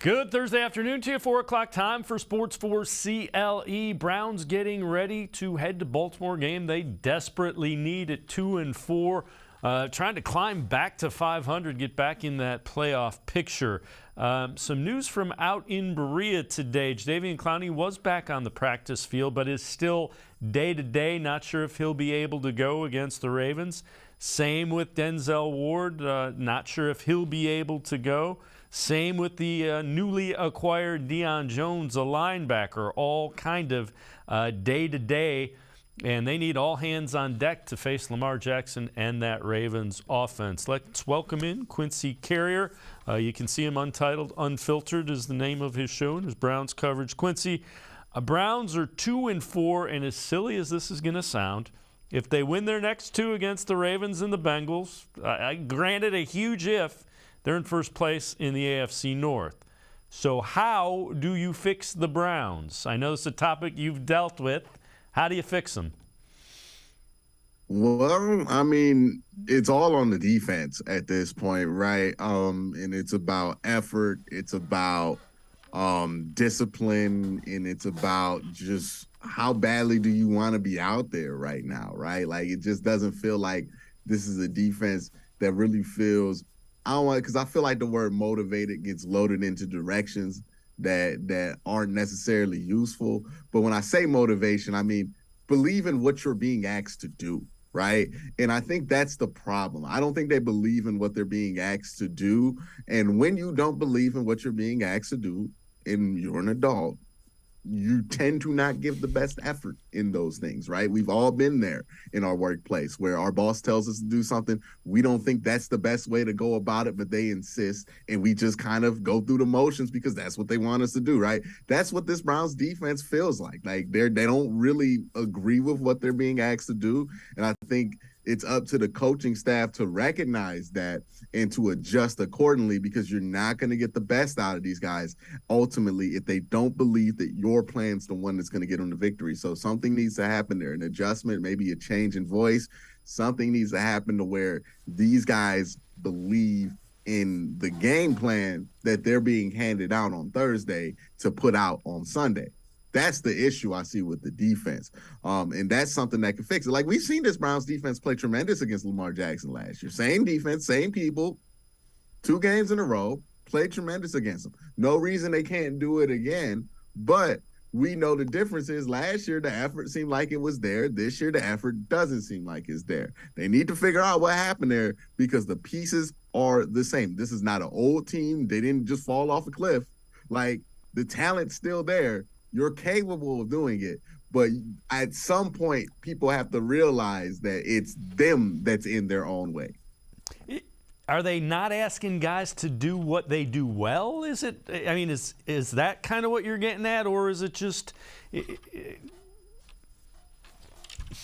Good Thursday afternoon to you, 4 o'clock time for Sports4CLE. Browns getting ready to head to Baltimore, game they desperately need at 2-4. Trying to climb back to 500, get back in that playoff picture. Some news from out in Berea today. Jadeveon Clowney was back on the practice field, but is still day-to-day. Not sure if he'll be able to go against the Ravens. Same with Denzel Ward. Not sure if he'll be able to go. Same with the newly acquired Deion Jones, a linebacker, all kind of day-to-day. And they need all hands on deck to face Lamar Jackson and that Ravens offense. Let's welcome in Quincy Carrier. You can see him untitled, Unfiltered is the name of his show and his Browns coverage. Quincy, Browns are 2-4, and as silly as this is going to sound, if they win their next two against the Ravens and the Bengals, granted a huge if, they're in first place in the AFC North. So how do you fix the Browns? I know it's a topic you've dealt with. How do you fix them? Well, I mean, it's all on the defense at this point, right? And it's about effort, it's about discipline, and it's about just how badly do you want to be out there right now, right? Like, it just doesn't feel like this is a defense that really feels – because I feel like the word motivated gets loaded into directions that aren't necessarily useful. But when I say motivation, I mean believe in what you're being asked to do, right? And I think that's the problem. I don't think they believe in what they're being asked to do. And when you don't believe in what you're being asked to do, and you're an adult, you tend to not give the best effort in those things, right? We've all been there in our workplace where our boss tells us to do something. We don't think that's the best way to go about it, but they insist, and we just kind of go through the motions because that's what they want us to do, right? That's what this Browns defense feels like. Like they don't really agree with what they're being asked to do, and I think it's up to the coaching staff to recognize that and to adjust accordingly, because you're not going to get the best out of these guys ultimately if they don't believe that your plan's the one that's going to get them the victory. So something needs to happen there, an adjustment, maybe a change in voice. Something needs to happen to where these guys believe in the game plan that they're being handed out on Thursday to put out on Sunday. That's the issue I see with the defense. And that's something that can fix it. Like, we've seen this Browns defense play tremendous against Lamar Jackson last year. Same defense, same people, 2 games in a row, played tremendous against them. No reason they can't do it again. But we know the difference is last year the effort seemed like it was there. This year the effort doesn't seem like it's there. They need to figure out what happened there because the pieces are the same. This is not an old team. They didn't just fall off a cliff. Like, the talent's still there. You're capable of doing it, but at some point, people have to realize that it's them that's in their own way. Are they not asking guys to do what they do well? Is it? I mean, is that kind of what you're getting at, or is it just?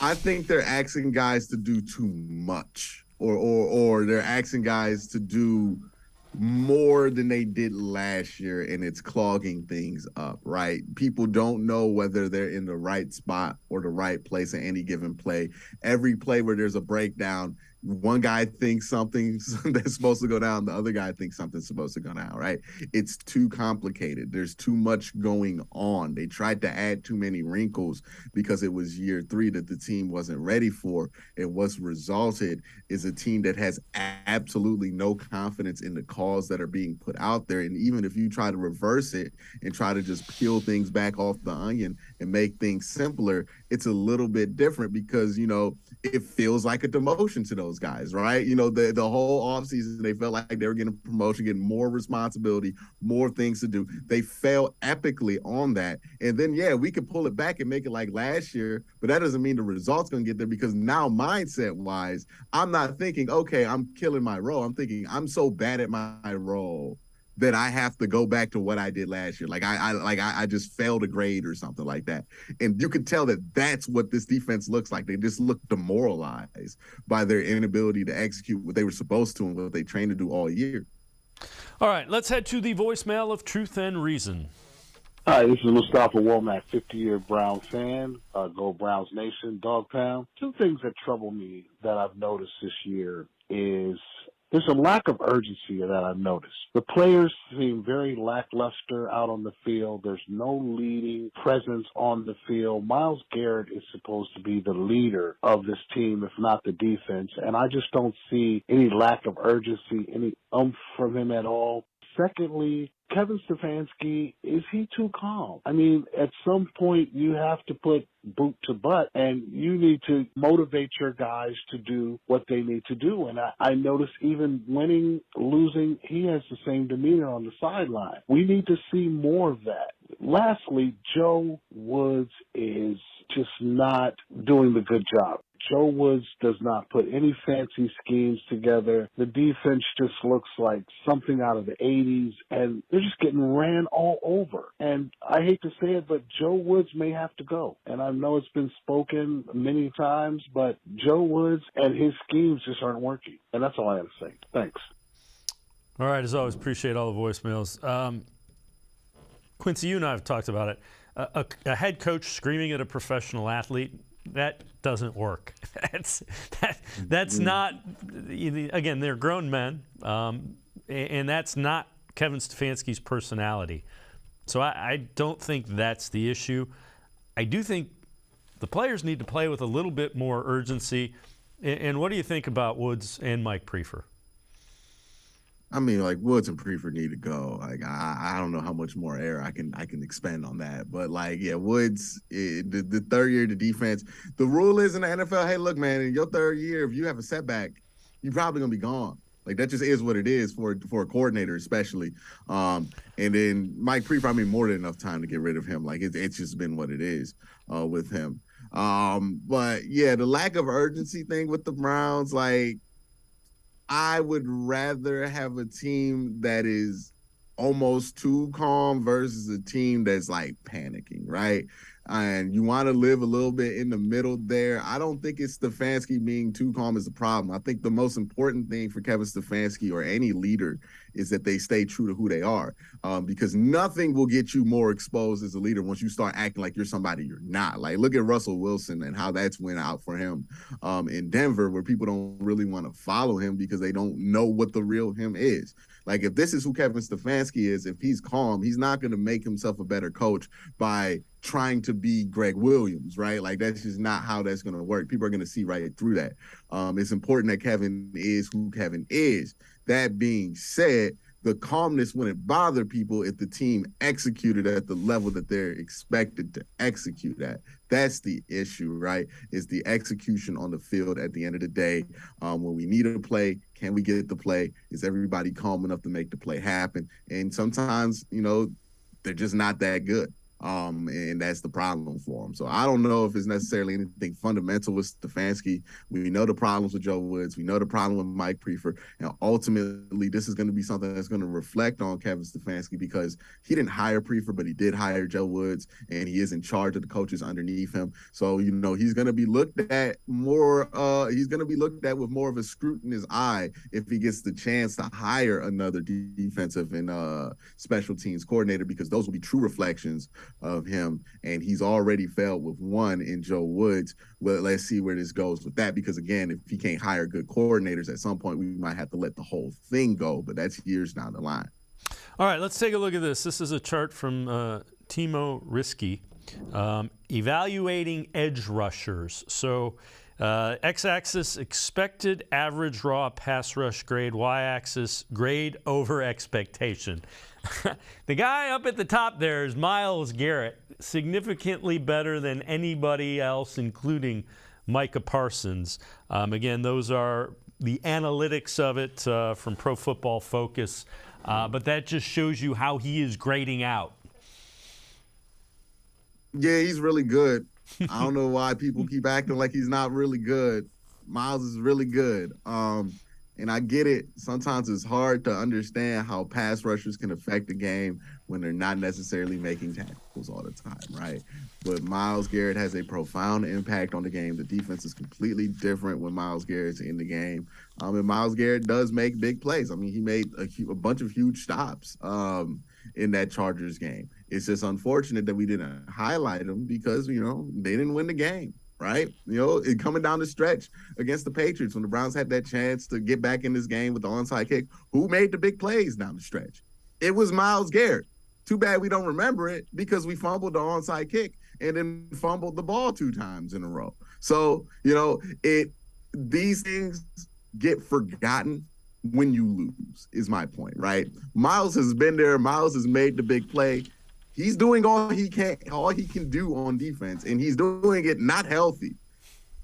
I think they're asking guys to do too much, or they're asking guys to do more than they did last year, and it's clogging things up, right? People don't know whether they're in the right spot or the right place at any given play. Every play where there's a breakdown, one guy thinks something that's supposed to go down, the other guy thinks something's supposed to go down, right? It's too complicated. There's too much going on. They tried to add too many wrinkles because it was year 3 that the team wasn't ready for. And what's resulted is a team that has absolutely no confidence in the calls that are being put out there. And even if you try to reverse it and try to just peel things back off the onion and make things simpler, it's a little bit different because, you know, it feels like a demotion to those guys, right? You know, the whole offseason, they felt like they were getting a promotion, getting more responsibility, more things to do. They fell epically on that. And then, yeah, we could pull it back and make it like last year, but that doesn't mean the result's going to get there because now mindset-wise, I'm not thinking, okay, I'm killing my role. I'm thinking I'm so bad at my role that I have to go back to what I did last year. Like I just failed a grade or something like that. And you can tell that that's what this defense looks like. They just look demoralized by their inability to execute what they were supposed to and what they trained to do all year. All right, let's head to the voicemail of Truth and Reason. Hi, this is Mustafa Womack, 50-year Brown fan. Go Browns Nation, Dog Pound. 2 things that trouble me that I've noticed this year is There's a lack of urgency that I've noticed. The players seem very lackluster out on the field. There's no leading presence on the field. Myles Garrett is supposed to be the leader of this team, if not the defense, and I just don't see any lack of urgency, any oomph from him at all. Secondly, Kevin Stefanski, is he too calm? I mean, at some point you have to put boot to butt, and you need to motivate your guys to do what they need to do. And I notice even winning, losing, he has the same demeanor on the sideline. We need to see more of that. Lastly, Joe Woods is just not doing the good job. Joe Woods does not put any fancy schemes together. The defense just looks like something out of the 80s, and they're just getting ran all over. And I hate to say it, but Joe Woods may have to go. And I know it's been spoken many times, but Joe Woods and his schemes just aren't working. And that's all I have to say. Thanks. All right, as always, appreciate all the voicemails. Quincy, you and I have talked about it. A head coach screaming at a professional athlete, that doesn't work. That's not, again, they're grown men, and that's not Kevin Stefanski's personality. So I don't think that's the issue. I do think the players need to play with a little bit more urgency. And what do you think about Woods and Mike Prefer? I mean, like, Woods and Prefer need to go. Like, I don't know how much more air I can expand on that, but like, yeah, Woods, the third year of the defense. The rule is in the NFL, hey, look, man, in your third year, if you have a setback, you're probably gonna be gone. Like, that just is what it is for a coordinator, especially. And then Mike Prefer, I mean, more than enough time to get rid of him. Like, it's just been what it is with him. But yeah, the lack of urgency thing with the Browns, like, I would rather have a team that is almost too calm versus a team that's like panicking, right? And you want to live a little bit in the middle there. I don't think it's Stefanski being too calm is the problem. I think the most important thing for Kevin Stefanski or any leader is that they stay true to who they are, because nothing will get you more exposed as a leader once you start acting like you're somebody you're not. Like, look at Russell Wilson and how that's went out for him in Denver, where people don't really want to follow him because they don't know what the real him is. Like, if this is who Kevin Stefanski is, if he's calm, he's not going to make himself a better coach by trying to be Greg Williams, right? Like, that's just not how that's going to work. People are going to see right through that. It's important that Kevin is who Kevin is. That being said, the calmness wouldn't bother people if the team executed at the level that they're expected to execute at. That's the issue, right? Is the execution on the field at the end of the day. When we need a play, can we get the play? Is everybody calm enough to make the play happen? And sometimes, they're just not that good. And that's the problem for him. So I don't know if it's necessarily anything fundamental with Stefanski. We know the problems with Joe Woods. We know the problem with Mike Prefer. And ultimately, this is going to be something that's going to reflect on Kevin Stefanski, because he didn't hire Prefer, but he did hire Joe Woods, and he is in charge of the coaches underneath him. So, he's going to be looked at more. He's going to be looked at with more of a scrutinous eye if he gets the chance to hire another defensive and special teams coordinator, because those will be true reflections of him, and he's already failed with one in Joe Woods. Well, let's see where this goes with that, because again, if he can't hire good coordinators, at some point we might have to let the whole thing go, but that's years down the line. All right, let's take a look at this. This is a chart from Timo Risky, evaluating edge rushers. So x-axis expected average raw pass rush grade, y-axis grade over expectation. The guy up at the top there is Myles Garrett, significantly better than anybody else, including Micah Parsons. Again, those are the analytics of it from Pro Football Focus, but that just shows you how he is grading out. Yeah, he's really good. I don't know why people keep acting like he's not really good. Myles is really good. And I get it. Sometimes it's hard to understand how pass rushers can affect the game when they're not necessarily making tackles all the time, right? But Myles Garrett has a profound impact on the game. The defense is completely different when Myles Garrett's in the game. And Myles Garrett does make big plays. I mean, he made a bunch of huge stops in that Chargers game. It's just unfortunate that we didn't highlight him because, they didn't win the game. right? Coming down the stretch against the Patriots when the Browns had that chance to get back in this game with the onside kick. Who made the big plays down the stretch? It was Myles Garrett. Too bad we don't remember it because we fumbled the onside kick and then fumbled the ball 2 times in a row. So, these things get forgotten when you lose, is my point, right? Myles has been there. Myles has made the big play. He's doing all he can do on defense, and he's doing it not healthy.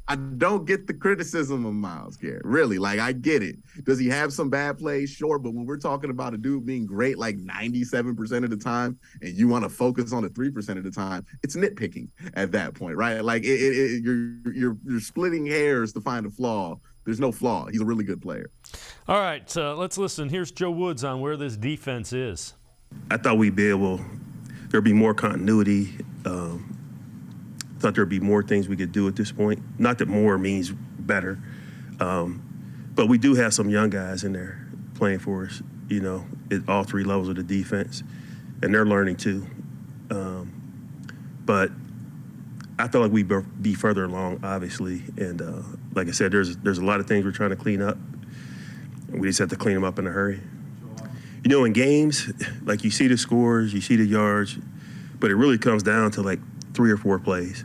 I don't get the criticism of Myles Garrett, really. Like, I get it. Does he have some bad plays? Sure, but when we're talking about a dude being great like 97% of the time, and you want to focus on the 3% of the time, it's nitpicking at that point, right? Like, you're splitting hairs to find a flaw. There's no flaw. He's a really good player. All right, let's listen. Here's Joe Woods on where this defense is. I thought there'd be more continuity. Thought there'd be more things we could do at this point. Not that more means better, but we do have some young guys in there playing for us, at all 3 levels of the defense, and they're learning too. But I felt like we'd be further along, obviously, and like I said, there's a lot of things we're trying to clean up, and we just have to clean them up in a hurry. In games, like you see the scores, you see the yards, but it really comes down to like 3 or 4 plays.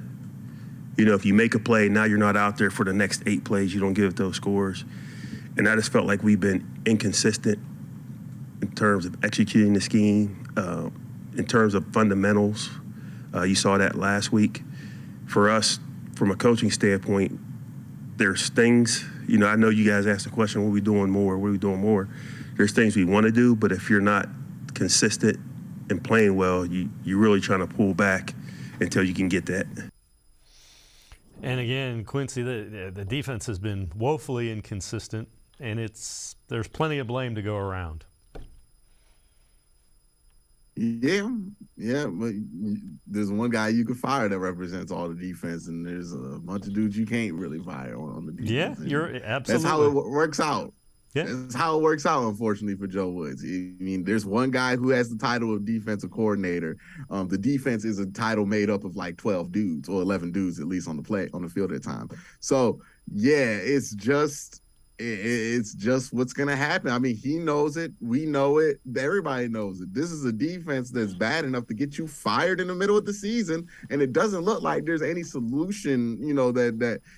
If you make a play, now you're not out there for the next 8 plays. You don't give those scores. And I just felt like we've been inconsistent in terms of executing the scheme, in terms of fundamentals. You saw that last week. For us, from a coaching standpoint, there's things, I know you guys asked the question, what are we doing more? There's things we want to do, but if you're not consistent and playing well, you're really trying to pull back until you can get that. And again, Quincy, the defense has been woefully inconsistent, and there's plenty of blame to go around. Yeah, but there's one guy you can fire that represents all the defense, and there's a bunch of dudes you can't really fire on the defense. Yeah, you're absolutely. That's how it works out. Yeah. That's how it works out, unfortunately, for Joe Woods. There's one guy who has the title of defensive coordinator. The defense is a title made up of like 12 dudes or 11 dudes, at least on the field at a time. So, yeah, it's just what's going to happen. He knows it. We know it. Everybody knows it. This is a defense that's bad enough to get you fired in the middle of the season, and it doesn't look like there's any solution,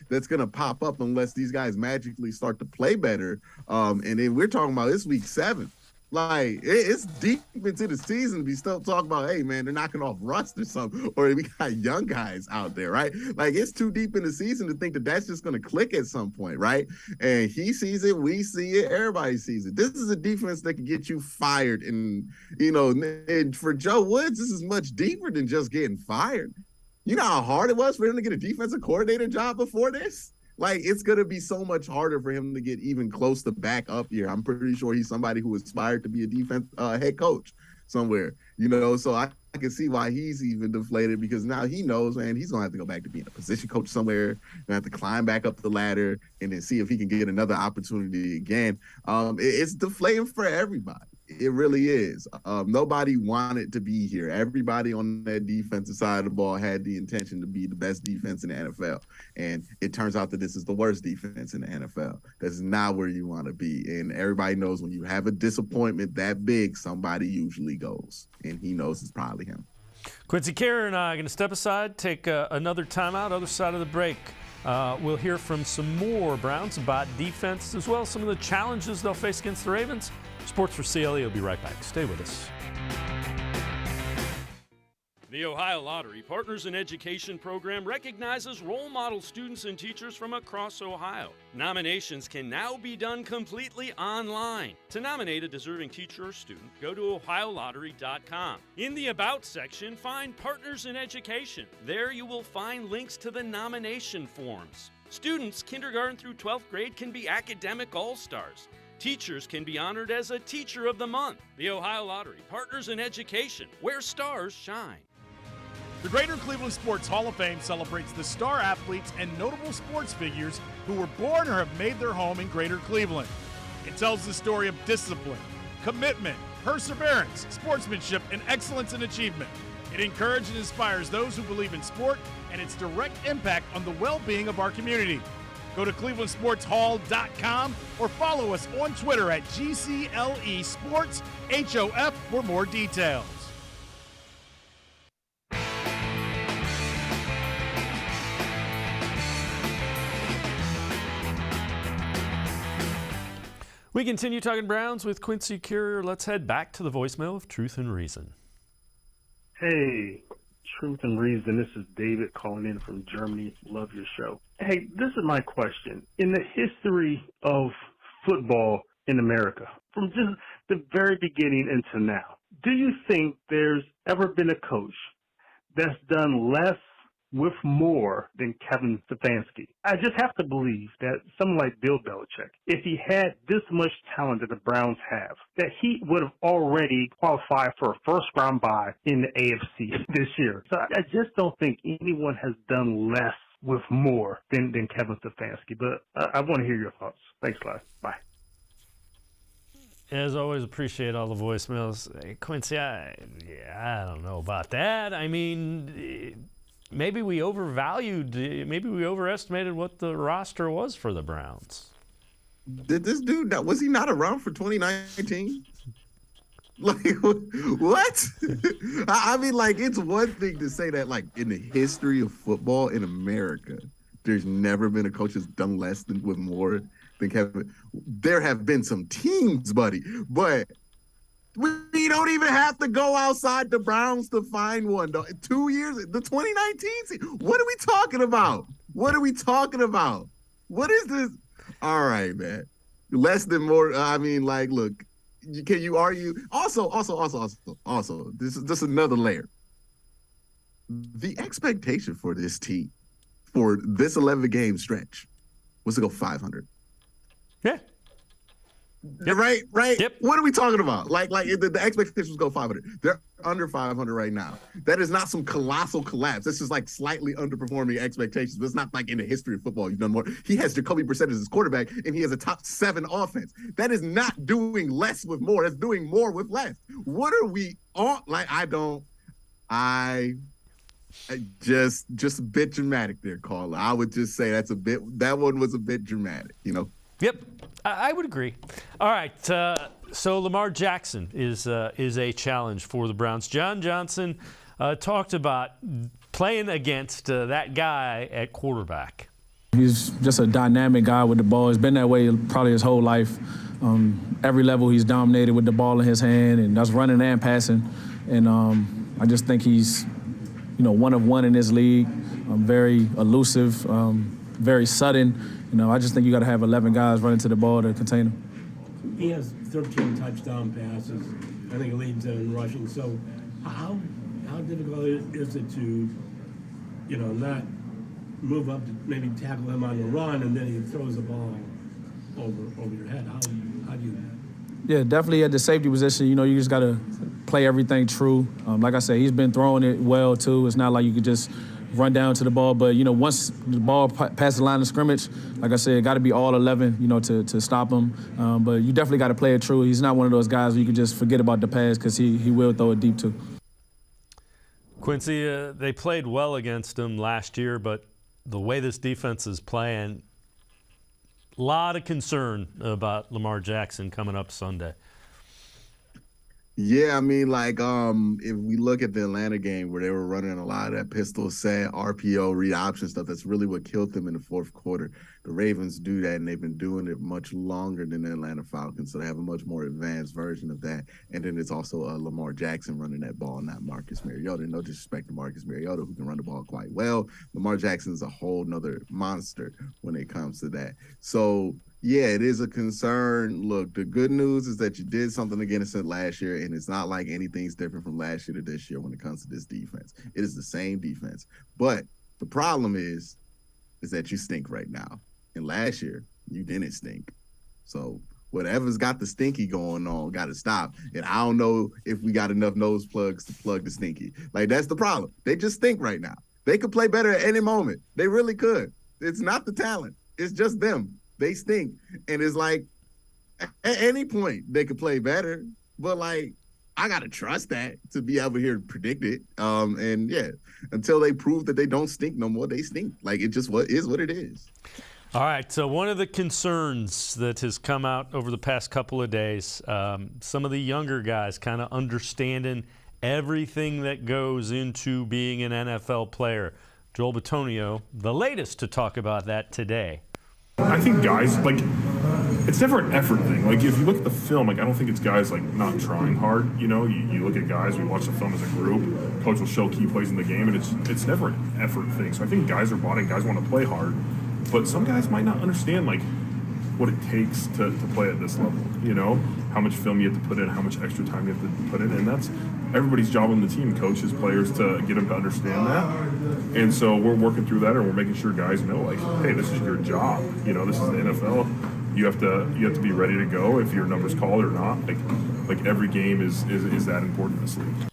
that's going to pop up unless these guys magically start to play better. And then we're talking about this week 7. Like, it's deep into the season. We still talk about, hey, man, they're knocking off rust or something, or we got young guys out there, right? Like, it's too deep in the season to think that that's just going to click at some point, right? And he sees it, we see it, everybody sees it. This is a defense that can get you fired. And, and for Joe Woods, this is much deeper than just getting fired. You know how hard it was for him to get a defensive coordinator job before this? Like, it's going to be so much harder for him to get even close to back up here. I'm pretty sure he's somebody who aspired to be a defense head coach somewhere, so I can see why he's even deflated, because now he knows, man, he's going to have to go back to being a position coach somewhere, going to have to climb back up the ladder and then see if he can get another opportunity again. It's deflating for everybody. It really is. Nobody wanted to be here. Everybody on that defensive side of the ball had the intention to be the best defense in the NFL. And it turns out that this is the worst defense in the NFL. That's not where you want to be. And everybody knows when you have a disappointment that big, somebody usually goes. And he knows it's probably him. Quincy Carey and I are going to step aside, take another timeout, other side of the break. We'll hear from some more Browns about defense, as well as some of the challenges they'll face against the Ravens. Sports4CLE will be right back. Stay with us. The Ohio Lottery Partners in Education program recognizes role model students and teachers from across Ohio. Nominations can now be done completely online. To nominate a deserving teacher or student, go to OhioLottery.com. In the About section, find Partners in Education. There you will find links to the nomination forms. Students kindergarten through 12th grade can be academic all-stars. Teachers can be honored as a Teacher of the Month. The Ohio Lottery, Partners in Education, where stars shine. The Greater Cleveland Sports Hall of Fame celebrates the star athletes and notable sports figures who were born or have made their home in Greater Cleveland. It tells the story of discipline, commitment, perseverance, sportsmanship, and excellence in achievement. It encourages and inspires those who believe in sport and its direct impact on the well-being of our community. Go to clevelandsportshall.com or follow us on Twitter at GCLE Sports HOF for more details. We continue talking Browns with Quincy Currier. Let's head back to the voicemail of Truth and Reason. Hey, Truth and Reason. This is David calling in from Germany. Love your show. Hey, this is my question. In the history of football in America, from just the very beginning until now, do you think there's ever been a coach that's done less with more than Kevin Stefanski? I just have to believe that someone like Bill Belichick, if he had this much talent that the Browns have, that he would have already qualified for a first-round bye in the AFC this year. So I just don't think anyone has done less with more than Kevin Stefanski. But I want to hear your thoughts. Thanks a lot. Bye. As always, appreciate all the voicemails. Hey, Quincy, I don't know about that. I mean, maybe we overestimated what the roster was for the Browns. Did this dude, was he not around for 2019? Like, what? I mean, like, it's one thing to say that, like, in the history of football in America, there's never been a coach that's done less than with more than Kevin. There have been some teams, buddy, but we don't even have to go outside the Browns to find one. 2 years, the 2019 season. What are we talking about? What is this? All right, man. Less than more. I mean, like, look, can you argue? Also, this is just another layer. The expectation for this team, for this 11-game stretch, was to go 500. Yeah. Yep. Right? Yep. What are we talking about? Like the expectations go 500. They're under 500 right now. That is not some colossal collapse. This is like slightly underperforming expectations. But it's not like in the history of football you've done more. He has Jacoby Brissett as his quarterback, and he has a top 7 offense. That is not doing less with more. That's doing more with less. What are we on? Like, I just a bit dramatic there, Carla. I would just say that one was a bit dramatic, you know? Yep, I would agree. All right, so Lamar Jackson is a challenge for the Browns. John Johnson talked about playing against that guy at quarterback. He's just a dynamic guy with the ball. He's been that way probably his whole life. Every level he's dominated with the ball in his hand, and that's running and passing. And I just think he's, one of one in this league. Very elusive, very sudden. I just think you got to have 11 guys running to the ball to contain him. He has 13 touchdown passes. I think he leads in rushing. So how difficult is it to, not move up to maybe tackle him on the run and then he throws the ball over your head? How do you? Yeah, definitely at the safety position, you just got to play everything true. Like I said, he's been throwing it well too. It's not like you could just run down to the ball, but once the ball passes the line of scrimmage, like I said, it got to be all 11, to stop him. But you definitely got to play it true. He's not one of those guys where you can just forget about the pass because he will throw it deep too. Quincy, they played well against him last year, but the way this defense is playing, a lot of concern about Lamar Jackson coming up Sunday. Yeah, I mean, like, if we look at the Atlanta game where they were running a lot of that pistol set, RPO, read option stuff, that's really what killed them in the fourth quarter. The Ravens do that, and they've been doing it much longer than the Atlanta Falcons, so they have a much more advanced version of that. And then it's also Lamar Jackson running that ball, not Marcus Mariota. No disrespect to Marcus Mariota, who can run the ball quite well. Lamar Jackson is a whole nother monster when it comes to that. So, yeah, it is a concern. Look, the good news is that you did something against it last year, and it's not like anything's different from last year to this year when it comes to this defense. It is the same defense. But the problem is that you stink right now. And last year, you didn't stink. So whatever's got the stinky going on got to stop. And I don't know if we got enough nose plugs to plug the stinky. Like, that's the problem. They just stink right now. They could play better at any moment. They really could. It's not the talent. It's just them. They stink. And it's like, at any point, they could play better. But, like, I got to trust that to be able here to predict it. And yeah, until they prove that they don't stink no more, they stink. Like, it just is what it is. All right, so one of the concerns that has come out over the past couple of days, some of the younger guys kind of understanding everything that goes into being an NFL player. Joel Bitonio, the latest to talk about that today. I think guys, like, it's never an effort thing. Like, if you look at the film, like, I don't think it's guys, like, not trying hard. You know, you look at guys, we watch the film as a group, coach will show key plays in the game, and it's never an effort thing. So I think guys are bought in, guys want to play hard. But some guys might not understand, like, what it takes to play at this level, you know? How much film you have to put in, how much extra time you have to put in, and that's everybody's job on the team, coaches, players, to get them to understand that. And so we're working through that, and we're making sure guys know, like, hey, this is your job. You know, this is the NFL. You have to be ready to go if your number's called or not. Like every game is that important in this league.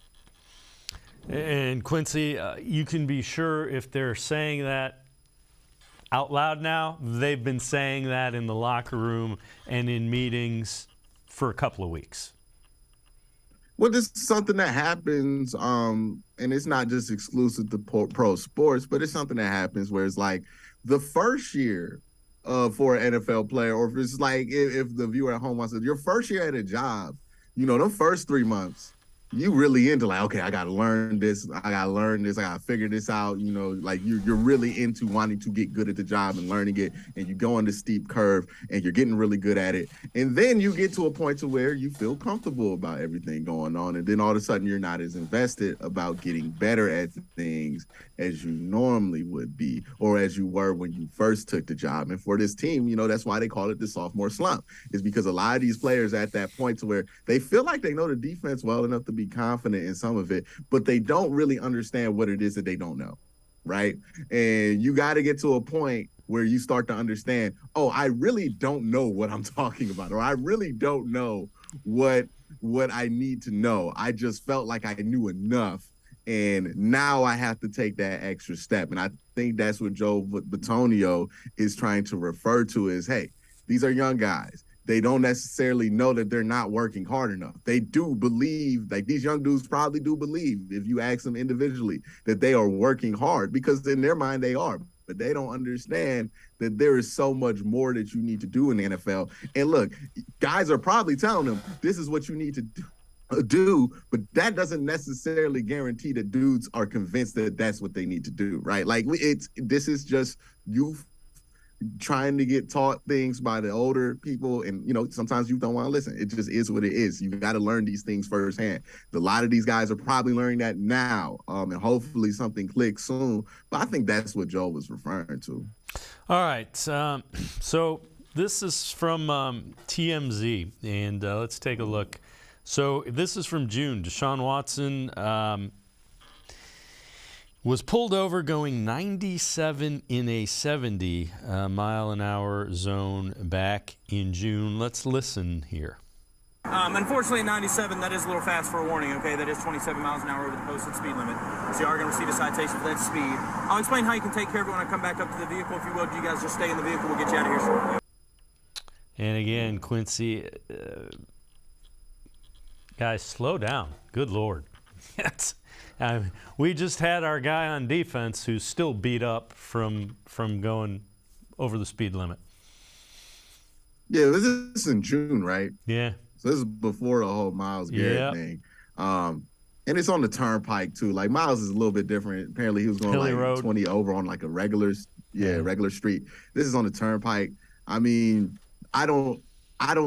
And Quincy, you can be sure if they're saying that out loud now, they've been saying that in the locker room and in meetings for a couple of weeks. Well, this is something that happens, and it's not just exclusive to pro sports, but it's something that happens where it's like the first year for an NFL player, or if it's like if the viewer at home wants to, your first year at a job, you know, the first 3 months, you really into like, okay, I got to learn this. I got to figure this out. You know, like you're really into wanting to get good at the job and learning it, and you go on the steep curve and you're getting really good at it. And then you get to a point to where you feel comfortable about everything going on. And then all of a sudden you're not as invested about getting better at things as you normally would be, or as you were when you first took the job. And for this team, you know, that's why they call it the sophomore slump, is because a lot of these players at that point to where they feel like they know the defense well enough to be confident in some of it, but they don't really understand what it is that they don't know, right? And you got to get to a point where you start to understand, oh, I really don't know what I'm talking about, or I really don't know what I need to know. I just felt like I knew enough, and now I have to take that extra step. And I think that's what Joel Bitonio is trying to refer to is, hey, these are young guys. They don't necessarily know that they're not working hard enough. They do believe, like these young dudes probably do believe, if you ask them individually, that they are working hard, because in their mind they are. But they don't understand that there is so much more that you need to do in the NFL. And look, guys are probably telling them this is what you need to do, but that doesn't necessarily guarantee that dudes are convinced that that's what they need to do, right? Like this is just youth trying to get taught things by the older people, and you know, sometimes you don't want to listen. It just is what it is. You got to learn these things firsthand. A lot of these guys are probably learning that now, and hopefully something clicks soon. But I think that's what Joel was referring to. All right, so this is from TMZ, and let's take a look. So this is from June. Deshaun Watson was pulled over going 97 in a 70 mile an hour zone back in June. Let's listen here. Unfortunately, 97, that is a little fast for a warning, okay? That is 27 miles an hour over the posted speed limit. So you are going to receive a citation for that speed. I'll explain how you can take care of it when I come back up to the vehicle. If you will, you guys just stay in the vehicle. We'll get you out of here shortly. And again, Quincy, guys, slow down. Good Lord. We just had our guy on defense who's still beat up from going over the speed limit. Yeah, this is in June, right? Yeah. So this is before the whole Myles Garrett thing. And it's on the turnpike too. Like Myles is a little bit different. Apparently he was going Hilly like road. 20 over on like a regular street. This is on the turnpike. I mean, I don't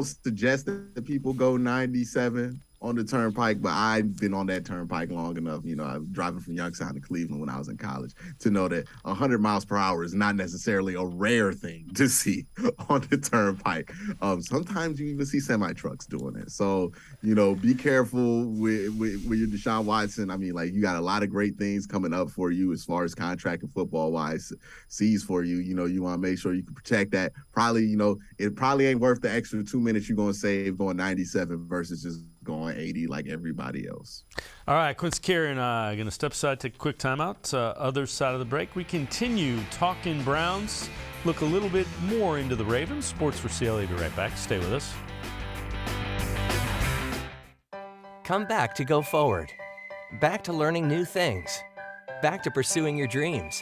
suggest that people go 97 on the turnpike, but I've been on that turnpike long enough. You know, I was driving from Youngstown to Cleveland when I was in college to know that 100 miles per hour is not necessarily a rare thing to see on the turnpike. Sometimes you even see semi-trucks doing it. So, you know, be careful with your Deshaun Watson. I mean, like, you got a lot of great things coming up for you as far as contract and football-wise sees for you. You know, you want to make sure you can protect that. Probably, you know, it probably ain't worth the extra 2 minutes you're going to save going 97 versus just going 80 like everybody else. All right, Quincy Carey and I are going to step aside, take a quick timeout. Other side of the break, we continue talking Browns, look a little bit more into the Ravens. Sports4CLE, be right back. Stay with us. Come back to go forward. Back to learning new things. Back to pursuing your dreams.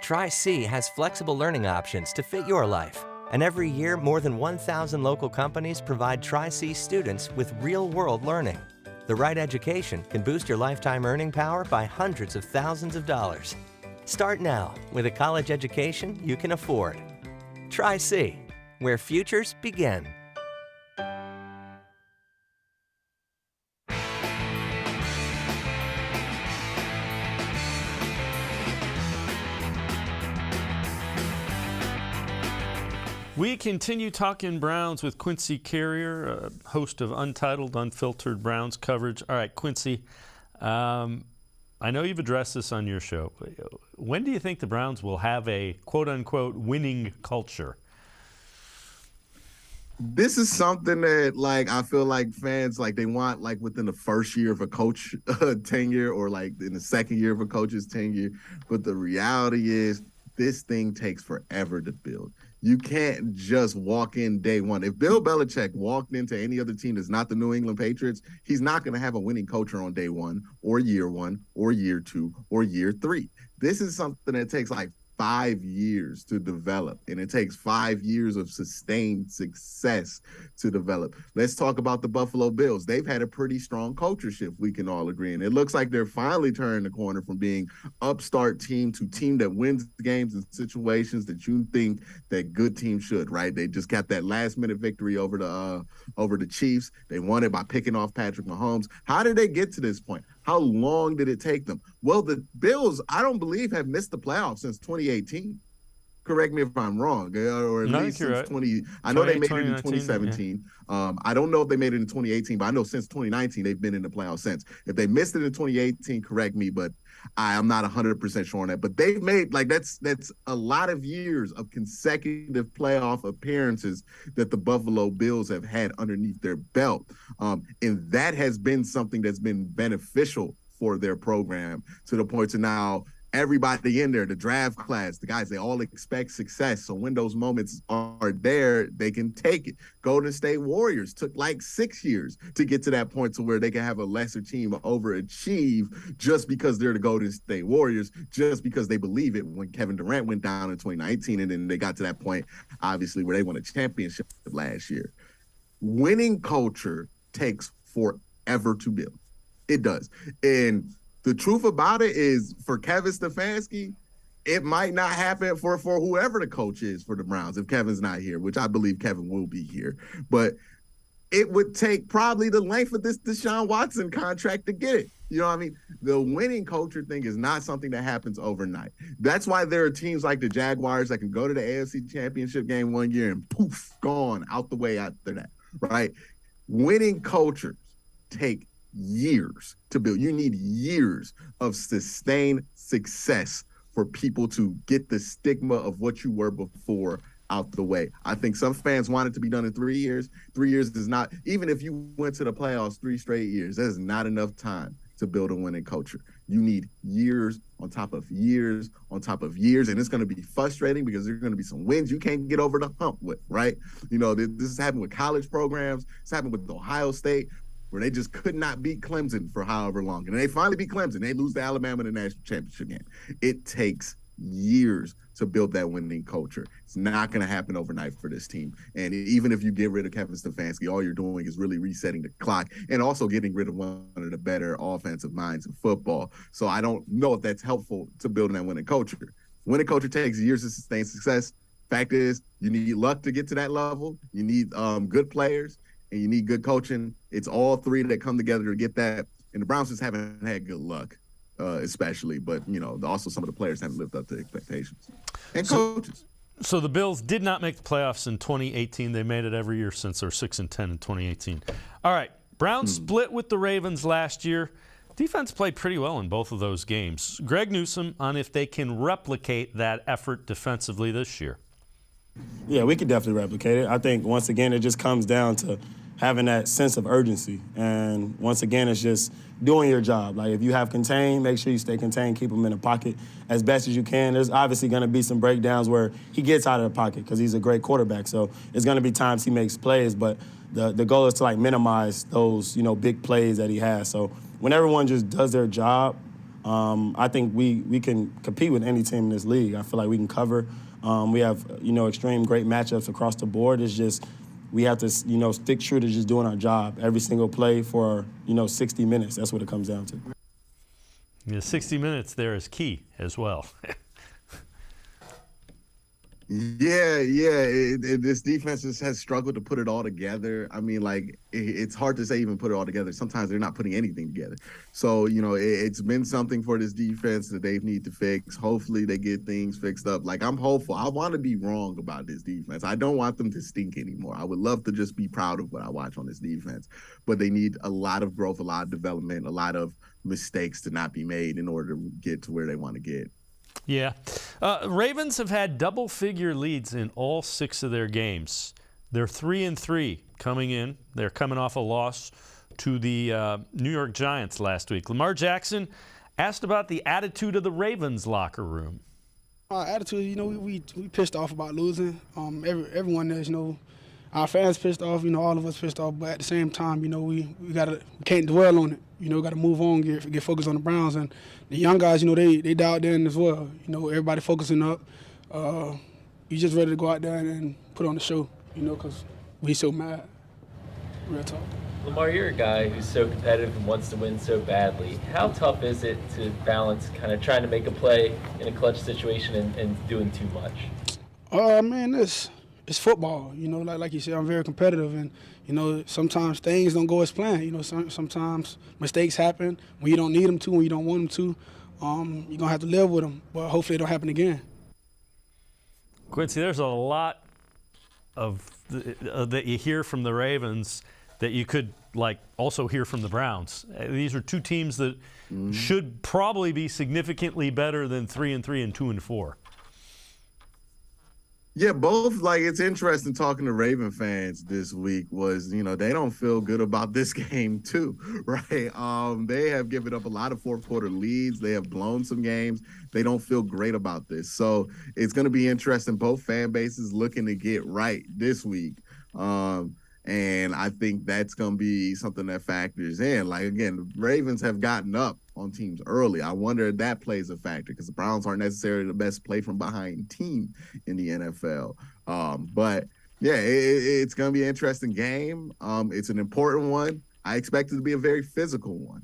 Tri-C has flexible learning options to fit your life. And every year, more than 1,000 local companies provide Tri-C students with real-world learning. The right education can boost your lifetime earning power by hundreds of thousands of dollars. Start now with a college education you can afford. Tri-C, where futures begin. We continue talking Browns with Quincy Carrier, host of Untitled, Unfiltered Browns coverage. All right, Quincy, I know you've addressed this on your show. When do you think the Browns will have a quote-unquote winning culture? This is something that, like, I feel like fans, like, they want, like, within the first year of a coach tenure or, like, in the second year of a coach's tenure. But the reality is this thing takes forever to build. You can't just walk in day one. If Bill Belichick walked into any other team that's not the New England Patriots, he's not going to have a winning culture on day one or year 2 or year 3. This is something that takes like 5 years to develop, and it takes 5 years of sustained success to develop. Let's talk about the Buffalo Bills. They've had a pretty strong culture shift, we can all agree, and it looks like they're finally turning the corner from being upstart team to team that wins games in situations that you think that good teams should, right? They just got that last-minute victory over the Chiefs. They won it by picking off Patrick Mahomes. How did they get to this point? How long did it take them? Well, the Bills, I don't believe, have missed the playoffs since 2018. Correct me if I'm wrong, or at least since right. 20. I know they made it in 2019, 2017. Yeah. I don't know if they made it in 2018, but I know since 2019 they've been in the playoffs since. If they missed it in 2018, correct me, but I'm not 100% sure on that. But they've made, like, that's a lot of years of consecutive playoff appearances that the Buffalo Bills have had underneath their belt, and that has been something that's been beneficial for their program to the point to now everybody in there, the draft class, the guys, they all expect success. So when those moments are there, they can take it. Golden State Warriors took like 6 years to get to that point to where they can have a lesser team overachieve just because they're the Golden State Warriors, just because they believe it when Kevin Durant went down in 2019. And then they got to that point, obviously, where they won a championship last year. Winning culture takes forever to build. It does. And the truth about it is, for Kevin Stefanski, it might not happen for whoever the coach is for the Browns if Kevin's not here, which I believe Kevin will be here. But it would take probably the length of this Deshaun Watson contract to get it. You know what I mean? The winning culture thing is not something that happens overnight. That's why there are teams like the Jaguars that can go to the AFC Championship game one year and poof, gone out the way after that, right? Winning cultures take years to build. You need years of sustained success for people to get the stigma of what you were before out the way. I think some fans want it to be done in 3 years. 3 years is not, even if you went to the playoffs 3 straight years, that is not enough time to build a winning culture. You need years on top of years on top of years, and it's going to be frustrating because there's going to be some wins you can't get over the hump with, right? You know, this has happened with college programs. It's happened with Ohio State, where they just could not beat Clemson for however long. And they finally beat Clemson. They lose to Alabama in the national championship game. It takes years to build that winning culture. It's not going to happen overnight for this team. And even if you get rid of Kevin Stefanski, all you're doing is really resetting the clock and also getting rid of one of the better offensive minds in football. So I don't know if that's helpful to building that winning culture. Winning culture takes years to sustain success. Fact is, you need luck to get to that level. You need good players, and you need good coaching. It's all three that come together to get that. And the Browns just haven't had good luck, especially. But, you know, also some of the players haven't lived up to expectations. And coaches. So the Bills did not make the playoffs in 2018. They made it every year since they were 6-10 in 2018. All right, Browns split with the Ravens last year. Defense played pretty well in both of those games. Greg Newsome on if they can replicate that effort defensively this year. Yeah, we could definitely replicate it. I think, once again, it just comes down to having that sense of urgency. And And once again, it's just doing your job. Like, if you have contained, make sure you stay contained, keep him in the pocket as best as you can. There's obviously going to be some breakdowns where he gets out of the pocket because he's a great quarterback. So it's going to be times he makes plays, but the goal is to, like, minimize those, big plays that he has. So when everyone just does their job, I think we can compete with any team in this league. I feel like we can cover. We have, extreme great matchups across the board. It's just we have to, stick true to just doing our job every single play for, 60 minutes. That's what it comes down to. Yeah, 60 minutes there is key as well. This defense just has struggled to put it all together. I mean, like, it's hard to say even put it all together. Sometimes they're not putting anything together. So, it's been something for this defense that they need to fix. Hopefully they get things fixed up. Like, I'm hopeful. I want to be wrong about this defense. I don't want them to stink anymore. I would love to just be proud of what I watch on this defense. But they need a lot of growth, a lot of development, a lot of mistakes to not be made in order to get to where they want to get. Yeah. Ravens have had double-figure leads in all 6 of their games. They're 3-3 coming in. They're coming off a loss to the New York Giants last week. Lamar Jackson asked about the attitude of the Ravens locker room. Attitude, we pissed off about losing. Everyone is, our fans pissed off, all of us pissed off. But at the same time, we can't dwell on it. We got to move on, get focused on the Browns. And the young guys, they dialed in as well. Everybody focusing up. You just ready to go out there and put on the show, because we so mad. Real talk. Lamar, you're a guy who's so competitive and wants to win so badly. How tough is it to balance kind of trying to make a play in a clutch situation and doing too much? Man, it's football. Like you said, I'm very competitive, and sometimes things don't go as planned. Sometimes mistakes happen when you don't need them to, when you don't want them to. You're gonna have to live with them, but hopefully it don't happen again. Quincy, there's a lot of that you hear from the Ravens that you could also hear from the Browns. These are 2 teams that should probably be significantly better than 3-3 and 2-4. Yeah, both. It's interesting talking to Raven fans this week was, they don't feel good about this game too, right? They have given up a lot of fourth quarter leads. They have blown some games. They don't feel great about this. So it's going to be interesting. Both fan bases looking to get right this week. And I think that's going to be something that factors in. Again, the Ravens have gotten up on teams early. I wonder if that plays a factor because the Browns aren't necessarily the best play from behind team in the NFL. But, yeah, it's going to be an interesting game. It's an important one. I expect it to be a very physical one.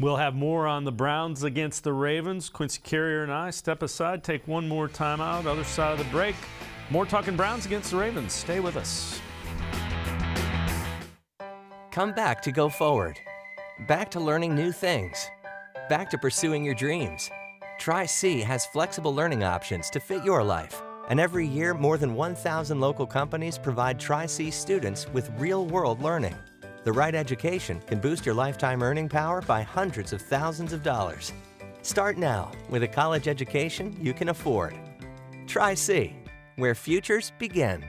We'll have more on the Browns against the Ravens. Quincy Carrier and I step aside, take one more timeout, other side of the break. More talking Browns against the Ravens. Stay with us. Come back to go forward. Back to learning new things. Back to pursuing your dreams. Tri-C has flexible learning options to fit your life. And every year, more than 1,000 local companies provide Tri-C students with real-world learning. The right education can boost your lifetime earning power by hundreds of thousands of dollars. Start now with a college education you can afford. Tri-C, where futures begin.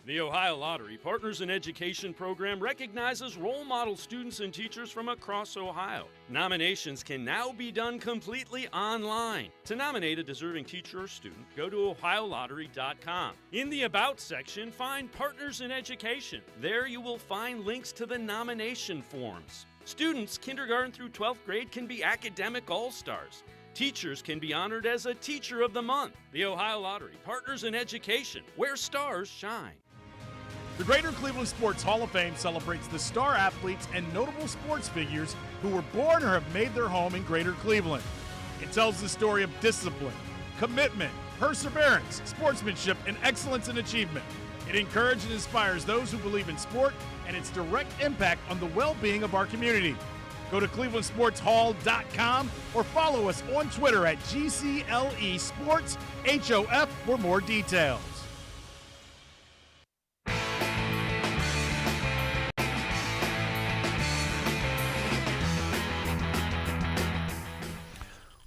The Ohio Lottery Partners in Education program recognizes role model students and teachers from across Ohio. Nominations can now be done completely online. To nominate a deserving teacher or student, go to ohiolottery.com. In the About section, find Partners in Education. There you will find links to the nomination forms. Students kindergarten through 12th grade can be academic all-stars. Teachers can be honored as a Teacher of the Month. The Ohio Lottery Partners in Education, where stars shine. The Greater Cleveland Sports Hall of Fame celebrates the star athletes and notable sports figures who were born or have made their home in Greater Cleveland. It tells the story of discipline, commitment, perseverance, sportsmanship, and excellence in achievement. It encourages and inspires those who believe in sport and its direct impact on the well-being of our community. Go to clevelandsportshall.com or follow us on Twitter at GCLE Sports HOF for more details.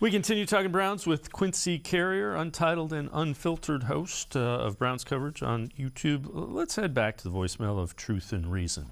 We continue talking Browns with Quincy Carrier, untitled and unfiltered host of Browns coverage on YouTube. Let's head back to the voicemail of Truth and Reason.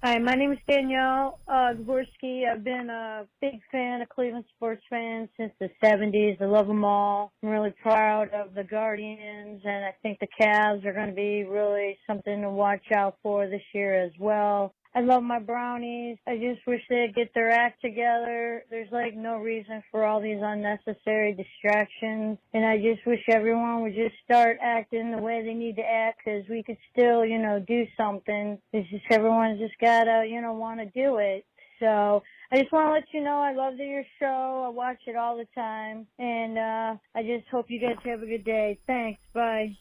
Hi, my name is Danielle Dvorsky. I've been a big fan of Cleveland sports fans since the 70s. I love them all. I'm really proud of the Guardians, and I think the Cavs are going to be really something to watch out for this year as well. I love my Brownies. I just wish they'd get their act together. There's no reason for all these unnecessary distractions. And I just wish everyone would just start acting the way they need to act, because we could still, do something. It's just everyone's just got to, want to do it. So I just want to let you know I love your show. I watch it all the time. And I just hope you guys have a good day. Thanks. Bye.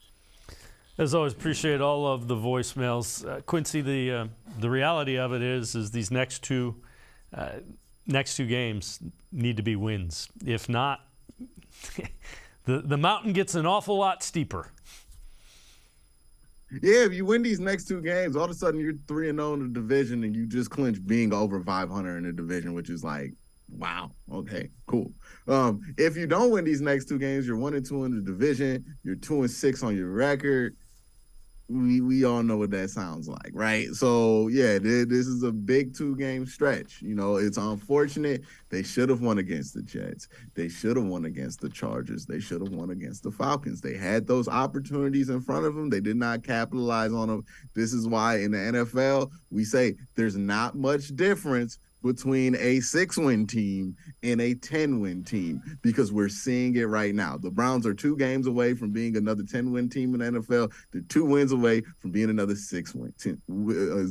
As always, appreciate all of the voicemails. Quincy, the reality of it is these next two games need to be wins. If not, the mountain gets an awful lot steeper. Yeah, if you win these next two games, all of a sudden you're 3-0 in the division, and you just clinch being over 500 in the division, which is wow. Okay, cool. If you don't win these next two games, you're 1-2 in the division. You're 2-6 on your record. We all know what that sounds like, right? So, yeah, this is a big 2-game stretch. It's unfortunate. They should have won against the Jets. They should have won against the Chargers. They should have won against the Falcons. They had those opportunities in front of them. They did not capitalize on them. This is why in the NFL, we say there's not much difference between a 6-win team and a 10-win team, because we're seeing it right now. The Browns are 2 games away from being another 10-win team in the NFL. They're 2 wins away from being another 6-win team,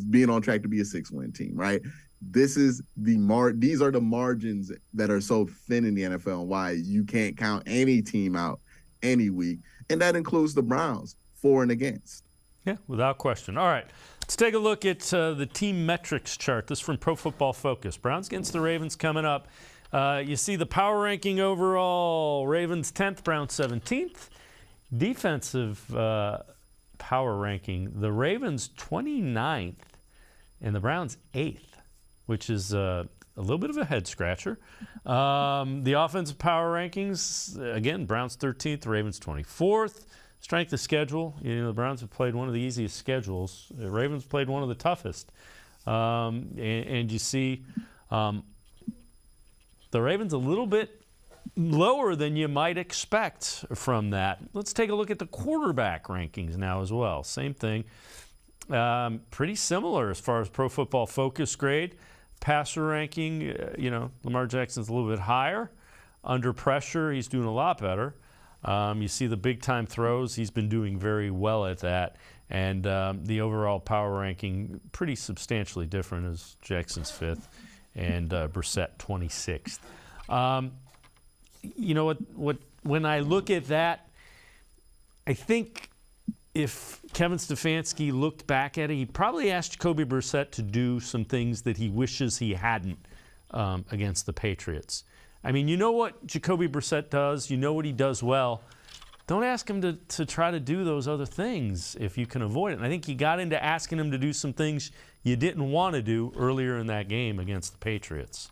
being on track to be a 6-win team, right? These are the margins that are so thin in the NFL, and why you can't count any team out any week, and that includes the Browns, for and against. Yeah, without question. All right. Let's take a look at the team metrics chart. This is from Pro Football Focus. Browns against the Ravens coming up. You see the power ranking overall. Ravens 10th, Browns 17th. Defensive power ranking. The Ravens 29th and the Browns 8th, which is a little bit of a head-scratcher. The offensive power rankings, again, Browns 13th, Ravens 24th. Strength of schedule, the Browns have played one of the easiest schedules. The Ravens played one of the toughest. And you see the Ravens a little bit lower than you might expect from that. Let's take a look at the quarterback rankings now as well. Same thing. Pretty similar as far as Pro Football Focus grade. Passer ranking, Lamar Jackson's a little bit higher. Under pressure, he's doing a lot better. You see the big-time throws. He's been doing very well at that. And the overall power ranking pretty substantially different, as Jackson's 5th and Brissett 26th. You know what? When I look at that, I think if Kevin Stefanski looked back at it, he probably asked Jacoby Brissett to do some things that he wishes he hadn't against the Patriots. I mean, you know what Jacoby Brissett does. You know what he does well. Don't ask him to try to do those other things if you can avoid it. And I think he got into asking him to do some things you didn't want to do earlier in that game against the Patriots.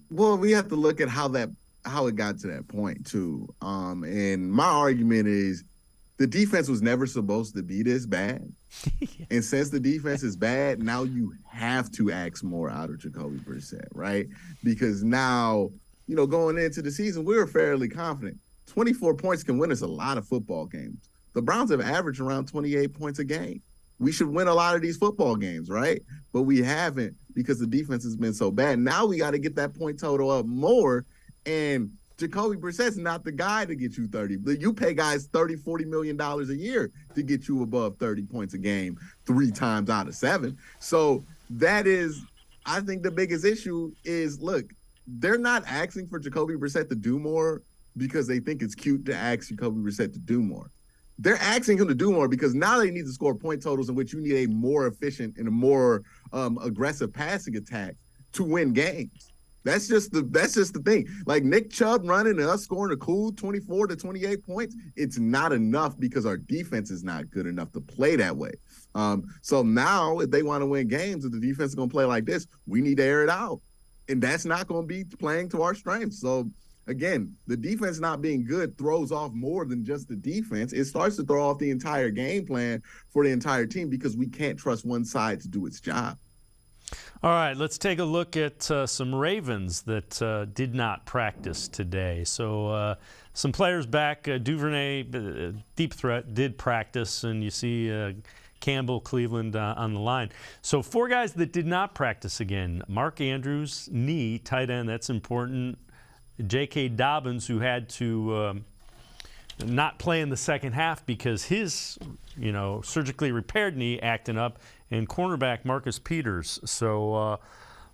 Well, we have to look at how it got to that point, too. And my argument is the defense was never supposed to be this bad. Yeah. And since the defense is bad, now you have to ask more out of Jacoby Brissett, right? Because now, going into the season, we were fairly confident. 24 points can win us a lot of football games. The Browns have averaged around 28 points a game. We should win a lot of these football games, right? But we haven't, because the defense has been so bad. Now we got to get that point total up more. And Jacoby Brissett's not the guy to get you 30. You pay guys $30, $40 million a year to get you above 30 points a game 3 times out of 7. So that is, I think the biggest issue is, look, they're not asking for Jacoby Brissett to do more because they think it's cute to ask Jacoby Brissett to do more. They're asking him to do more because now they need to score point totals in which you need a more efficient and a more aggressive passing attack to win games. That's just the thing. Like Nick Chubb running and us scoring a cool 24 to 28 points, it's not enough because our defense is not good enough to play that way. So now if they want to win games, if the defense is going to play like this, we need to air it out. And that's not going to be playing to our strengths. So, again, the defense not being good throws off more than just the defense. It starts to throw off the entire game plan for the entire team because we can't trust one side to do its job. All right, let's take a look at some Ravens that did not practice today. So some players back. Duvernay, deep threat, did practice, and you see Campbell, Cleveland on the line. So 4 guys that did not practice again. Mark Andrews, knee, tight end, that's important. J.K. Dobbins, who had to not play in the second half because his, surgically repaired knee acting up, and cornerback Marcus Peters. So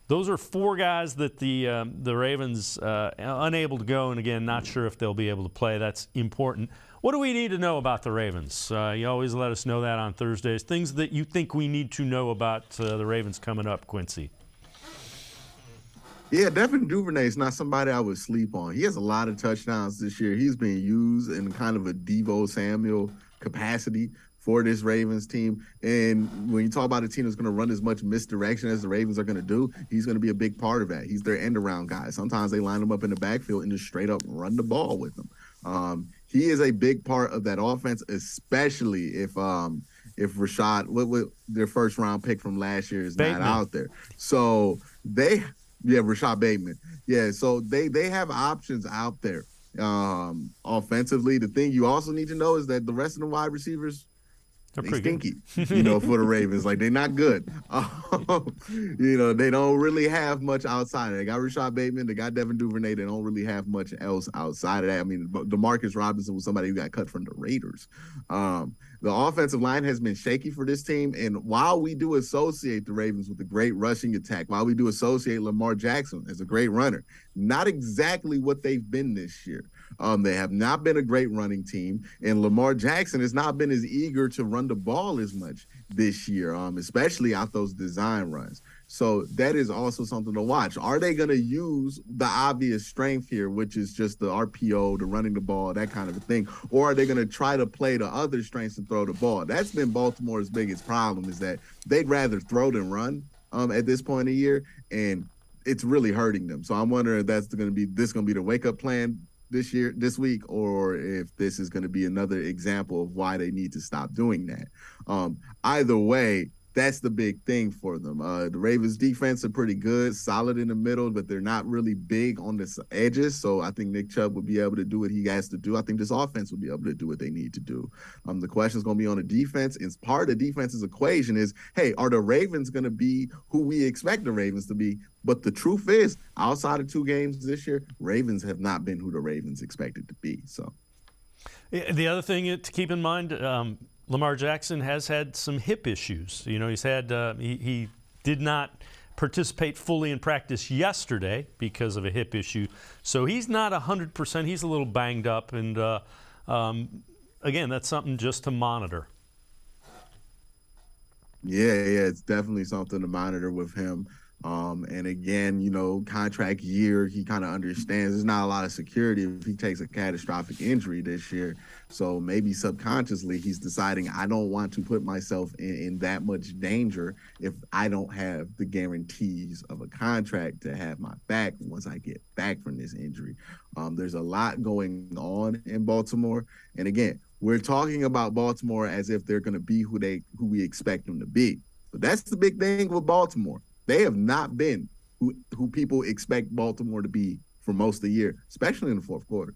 those are 4 guys that the Ravens unable to go, and again, not sure if they'll be able to play. That's important. What do we need to know about the Ravens? You always let us know that on Thursdays. Things that you think we need to know about the Ravens coming up, Quincy. Yeah, Devin Duvernay is not somebody I would sleep on. He has a lot of touchdowns this year. He's being used in kind of a Deebo Samuel capacity for this Ravens team. And when you talk about a team that's going to run as much misdirection as the Ravens are going to do, he's going to be a big part of that. He's their end-around guy. Sometimes they line him up in the backfield and just straight up run the ball with him. He is a big part of that offense, especially if Rashad, what their first-round pick from last year is not out there. So Rashad Bateman. Yeah, so they have options out there offensively. The thing you also need to know is that the rest of the wide receivers, they stinky, for the Ravens. Like, they're not good. They don't really have much outside of it. They got Rashad Bateman, they got Devin Duvernay. They don't really have much else outside of that. I mean, DeMarcus Robinson was somebody who got cut from the Raiders. The offensive line has been shaky for this team, and while we do associate the Ravens with a great rushing attack, while we do associate Lamar Jackson as a great runner, not exactly what they've been this year. They have not been a great running team, and Lamar Jackson has not been as eager to run the ball as much this year, especially out those design runs. So that is also something to watch. Are they going to use the obvious strength here, which is just the RPO, the running the ball, that kind of a thing, or are they going to try to play the other strengths and throw the ball? That's been Baltimore's biggest problem, is that they'd rather throw than run at this point of the year, and it's really hurting them. So I'm wondering if that's going to be the wake-up plan this week, or if this is going to be another example of why they need to stop doing that. Either way, that's the big thing for them. The Ravens defense are pretty good, solid in the middle, but they're not really big on the edges. So I think Nick Chubb will be able to do what he has to do. I think this offense will be able to do what they need to do. The question is going to be on the defense. And part of the defense's equation is, hey, are the Ravens going to be who we expect the Ravens to be? But the truth is, outside of 2 games this year, Ravens have not been who the Ravens expected to be. So the other thing to keep in mind, Lamar Jackson has had some hip issues. He's had he did not participate fully in practice yesterday because of a hip issue. So he's not 100%. He's a little banged up, and again, that's something just to monitor. Yeah, it's definitely something to monitor with him. And again, contract year, he kind of understands there's not a lot of security if he takes a catastrophic injury this year. So maybe subconsciously he's deciding, I don't want to put myself in that much danger if I don't have the guarantees of a contract to have my back once I get back from this injury. There's a lot going on in Baltimore. And again, we're talking about Baltimore as if they're going to be who we expect them to be. But that's the big thing with Baltimore. They have not been who people expect Baltimore to be for most of the year, especially in the fourth quarter.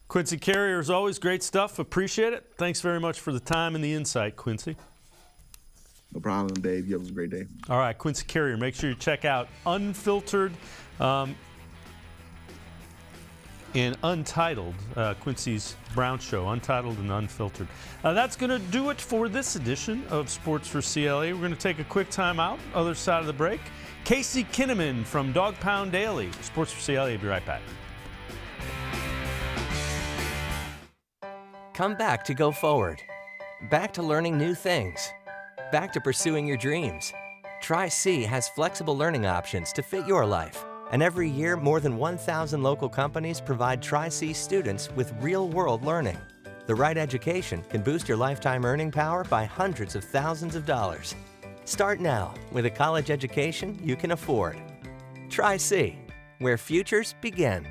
Quincy Carrier, is always great stuff. Appreciate it. Thanks very much for the time and the insight, Quincy. No problem, Dave. You have a great day. All right, Quincy Carrier. Make sure you check out Unfiltered and Untitled, Quincy's Brown Show, Untitled and Unfiltered. That's going to do it for this edition of Sports for CLE. We're going to take a quick time out. Other side of the break, Casey Kinnamon from Dog Pound Daily. Sports for CLE. I'll be right back. Come back to go forward. Back to learning new things. Back to pursuing your dreams. Tri-C has flexible learning options to fit your life. And every year, more than 1,000 local companies provide Tri-C students with real-world learning. The right education can boost your lifetime earning power by hundreds of thousands of dollars. Start now with a college education you can afford. Try C, where futures begin.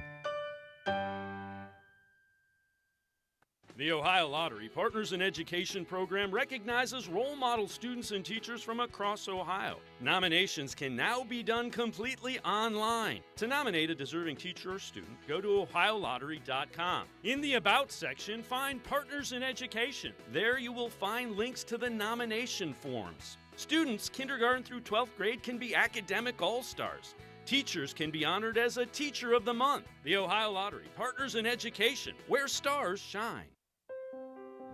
The Ohio Lottery Partners in Education program recognizes role model students and teachers from across Ohio. Nominations can now be done completely online. To nominate a deserving teacher or student, go to ohiolottery.com. In the About section, find Partners in Education. There you will find links to the nomination forms. Students kindergarten through 12th grade can be academic all-stars. Teachers can be honored as a Teacher of the Month. The Ohio Lottery Partners in Education, where stars shine.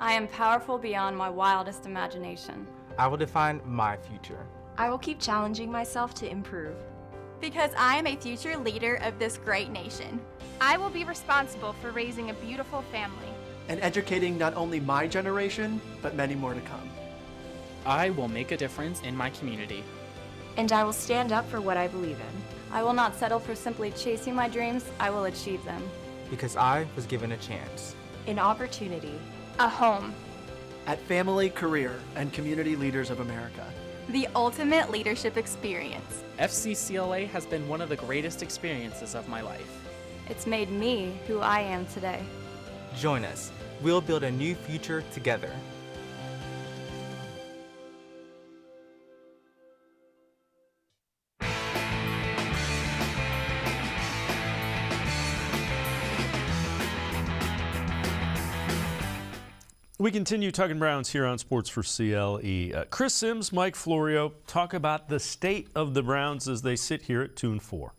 I am powerful beyond my wildest imagination. I will define my future. I will keep challenging myself to improve. Because I am a future leader of this great nation. I will be responsible for raising a beautiful family. And educating not only my generation, but many more to come. I will make a difference in my community. And I will stand up for what I believe in. I will not settle for simply chasing my dreams. I will achieve them. Because I was given a chance. An opportunity. A home. At Family, Career, and Community Leaders of America. The ultimate leadership experience. FCCLA has been one of the greatest experiences of my life. It's made me who I am today. Join us. We'll build a new future together. We continue talking Browns here on Sports4CLE. Chris Sims, Mike Florio talk about the state of the Browns as they sit here at 2-4.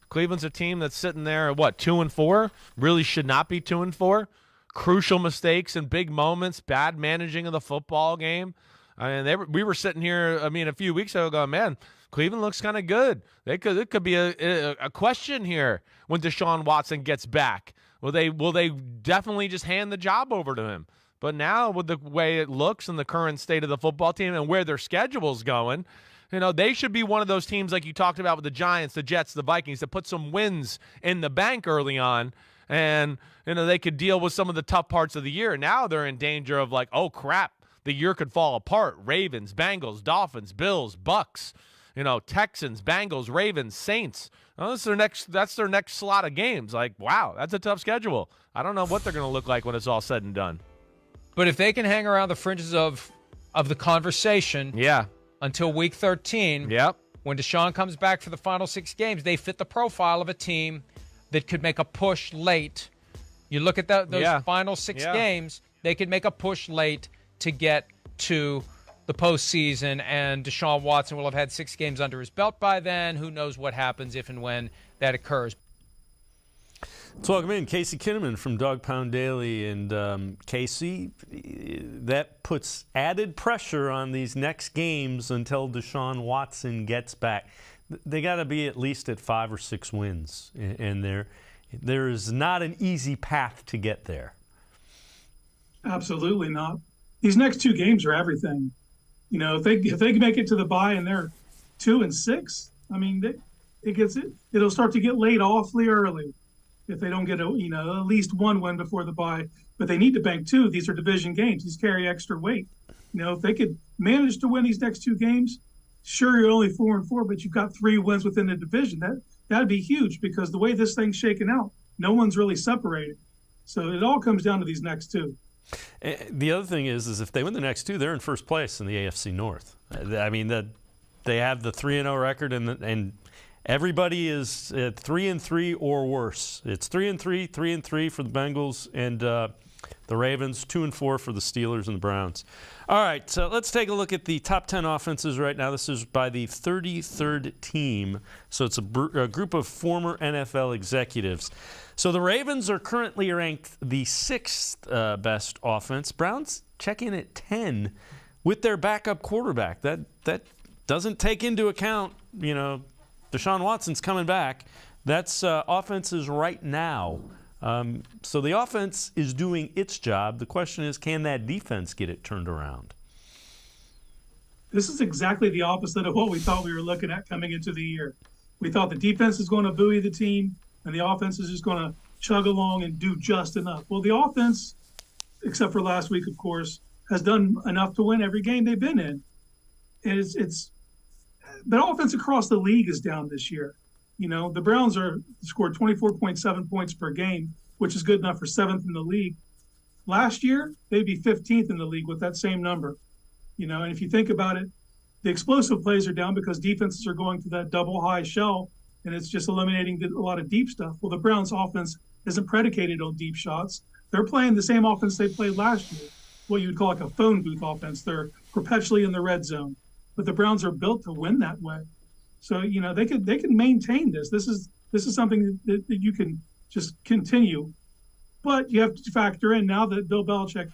Cleveland's a team that's sitting there at 2-4? Really should not be 2-4. Crucial mistakes and big moments, bad managing of the football game. I mean, we were sitting here, a few weeks ago going, man, Cleveland looks kind of good. It could be a question here when Deshaun Watson gets back. Will they definitely just hand the job over to him? But now with the way it looks and the current state of the football team and where their schedule's going, they should be one of those teams like you talked about with the Giants, the Jets, the Vikings that put some wins in the bank early on. And, they could deal with some of the tough parts of the year. Now they're in danger of oh, crap, the year could fall apart. Ravens, Bengals, Dolphins, Bills, Bucks, Texans, Bengals, Ravens, Saints. That's their next slot of games. Wow, that's a tough schedule. I don't know what they're going to look like when it's all said and done. But if they can hang around the fringes of the conversation until week 13, when Deshaun comes back for the final 6 games, they fit the profile of a team that could make a push late. You look at those final 6 games, they could make a push late to get to the postseason, and Deshaun Watson will have had 6 games under his belt by then. Who knows what happens if and when that occurs. Let's welcome in Casey Kinnamon from Dog Pound Daily. And Casey, that puts added pressure on these next games until Deshaun Watson gets back. They got to be at least at 5 or 6 wins, and there is not an easy path to get there. Absolutely not. These next 2 games are everything. If they can make it to the bye and they're 2-6, it'll start to get laid awfully early if they don't get at least 1 win before the bye. But they need to bank 2. These are division games. These carry extra weight. If they could manage to win these next 2 games, sure, you're only 4-4, but you've got 3 wins within the division. That'd be huge because the way this thing's shaken out, no one's really separated. So it all comes down to these next 2. The other thing is if they win the next 2, they're in first place in the AFC North. They have the 3-0 record, and everybody is at 3-3 or worse. It's 3-3, 3-3 for the Bengals and the Ravens, 2-4 for the Steelers and the Browns. All right, so let's take a look at the top 10 offenses right now. This is by the 33rd team, so it's a group of former NFL executives. So the Ravens are currently ranked the 6th best offense. Browns check in at 10 with their backup quarterback. That doesn't take into account, Deshaun Watson's coming back. That's offenses right now. So the offense is doing its job. The question is, can that defense get it turned around? This is exactly the opposite of what we thought we were looking at coming into the year. We thought the defense is going to buoy the team, and the offense is just going to chug along and do just enough. Well, the offense, except for last week, of course, has done enough to win every game they've been in. And but offense across the league is down this year. You know, the Browns scored 24.7 points per game, which is good enough for 7th in the league. Last year, they'd be 15th in the league with that same number. You know, and if you think about it, the explosive plays are down because defenses are going to that double high shell, and it's just eliminating a lot of deep stuff. Well, the Browns offense isn't predicated on deep shots. They're playing the same offense they played last year, what you would call like a phone booth offense. They're perpetually in the red zone, but the Browns are built to win that way. So, you know, they can maintain this. This is something that you can just continue, but you have to factor in now that Bill Belichick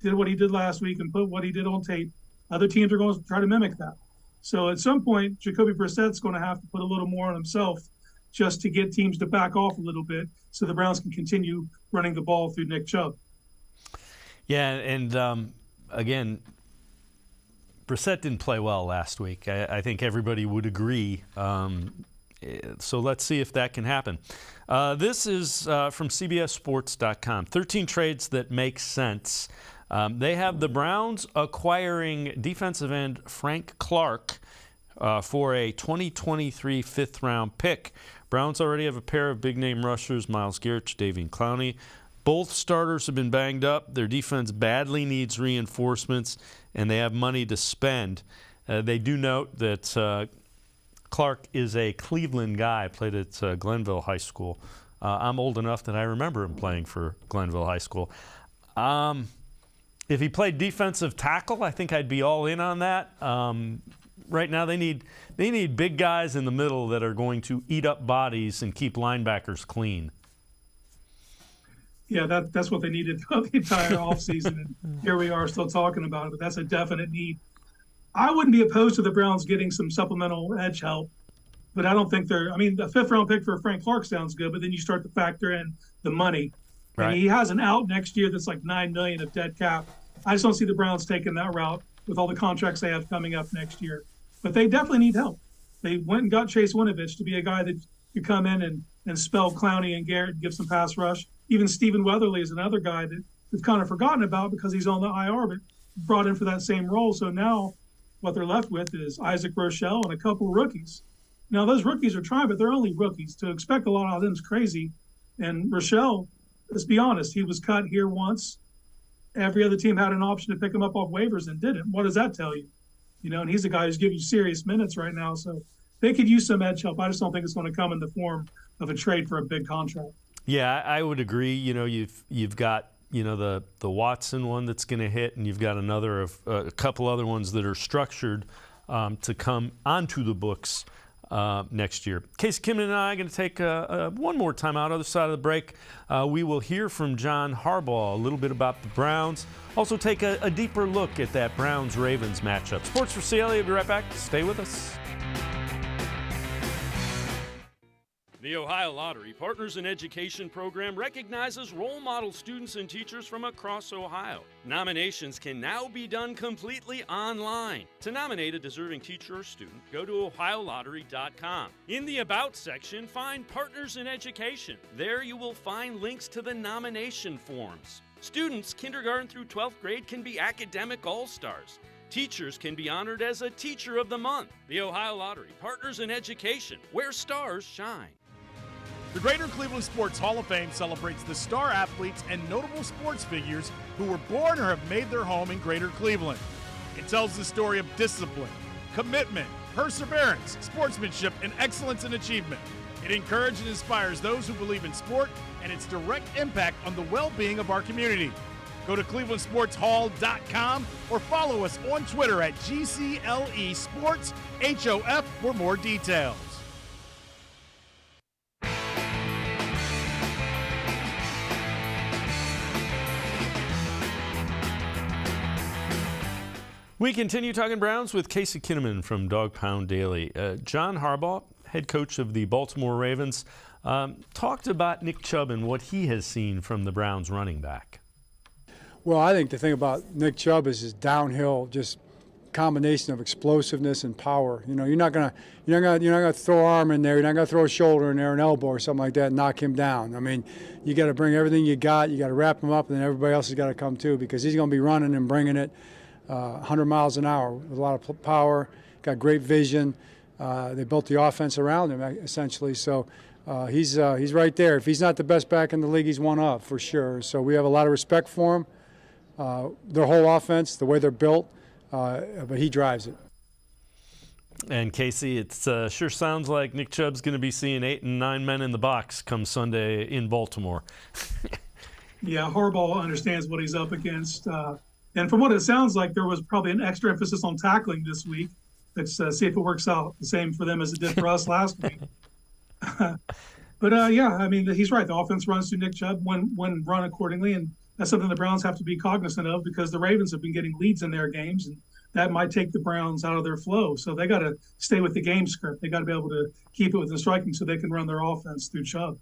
did what he did last week and put what he did on tape. Other teams are going to try to mimic that. So at some point, Jacoby Brissett's going to have to put a little more on himself just to get teams to back off a little bit so the Browns can continue running the ball through Nick Chubb. Yeah, and again, Brissett didn't play well last week. I think everybody would agree. So let's see if that can happen. This is from CBSSports.com. 13 trades that make sense. They have the Browns acquiring defensive end Frank Clark for a 2023 fifth-round pick. Browns already have a pair of big-name rushers, Myles Garrett, Jadeveon Clowney. Both starters have been banged up. Their defense badly needs reinforcements, and they have money to spend. They do note that Clark is a Cleveland guy, played at Glenville High School. I'm old enough that I remember him playing for Glenville High School. If he played defensive tackle, I think I'd be all in on that. Right now, they need big guys in the middle that are going to eat up bodies and keep linebackers clean. Yeah, that's what they needed throughout the entire offseason, and here we are still talking about it, but that's a definite need. I wouldn't be opposed to the Browns getting some supplemental edge help, but I don't think the fifth-round pick for Frank Clark sounds good, but then you start to factor in the money. Right. And he has an out next year that's like $9 million of dead cap. I just don't see the Browns taking that route with all the contracts they have coming up next year. But they definitely need help. They went and got Chase Winovich to be a guy that could come in and spell Clowney and Garrett and give some pass rush. Even Stephen Weatherly is another guy that we've kind of forgotten about because he's on the IR, but brought in for that same role. So now what they're left with is Isaac Rochelle and a couple of rookies. Now, those rookies are trying, but they're only rookies. To expect a lot out of them is crazy. And Rochelle, let's be honest, he was cut here once. Every other team had an option to pick him up off waivers and didn't. What does that tell you? You know, and he's a guy who's giving you serious minutes right now. So they could use some edge help. I just don't think it's going to come in the form of a trade for a big contract. Yeah, I would agree. You know, you've got, you know, the Watson one that's going to hit, and you've got a couple other ones that are structured to come onto the books next year. Casey Kinnamon and I are going to take one more time out. Other side of the break, we will hear from John Harbaugh a little bit about the Browns. Also take a deeper look at that Browns-Ravens matchup. Sports4CLE will be right back. Stay with us. The Ohio Lottery Partners in Education program recognizes role model students and teachers from across Ohio. Nominations can now be done completely online. To nominate a deserving teacher or student, go to ohiolottery.com. In the About section, find Partners in Education. There you will find links to the nomination forms. Students, kindergarten through 12th grade, can be academic all-stars. Teachers can be honored as a Teacher of the Month. The Ohio Lottery Partners in Education, where stars shine. The Greater Cleveland Sports Hall of Fame celebrates the star athletes and notable sports figures who were born or have made their home in Greater Cleveland. It tells the story of discipline, commitment, perseverance, sportsmanship, and excellence in achievement. It encourages and inspires those who believe in sport and its direct impact on the well-being of our community. Go to clevelandsportshall.com or follow us on Twitter at GCLE Sports HOF for more details. We continue talking Browns with Casey Kinnamon from Dog Pound Daily. John Harbaugh, head coach of the Baltimore Ravens, talked about Nick Chubb and what he has seen from the Browns running back. Well, I think the thing about Nick Chubb is his downhill, just combination of explosiveness and power. You know, you're not gonna throw arm in there, you're not gonna throw a shoulder in there, an elbow or something like that, and knock him down. I mean, you got to bring everything you got, you got to wrap him up, and then everybody else has got to come too, because he's going to be running and bringing it 100 miles an hour with a lot of power, got great vision. They built the offense around him, essentially. So he's right there. If he's not the best back in the league, he's one up for sure. So we have a lot of respect for him, their whole offense, the way they're built, but he drives it. And Casey, it sure sounds like Nick Chubb's going to be seeing 8 and 9 men in the box come Sunday in Baltimore. Yeah, Harbaugh understands what he's up against. And from what it sounds like, there was probably an extra emphasis on tackling this week. Let's see if it works out the same for them as it did for us last week. But, yeah, I mean, he's right. The offense runs through Nick Chubb when run accordingly, and that's something the Browns have to be cognizant of because the Ravens have been getting leads in their games, and that might take the Browns out of their flow. So they got to stay with the game script. They got to be able to keep it within striking so they can run their offense through Chubb.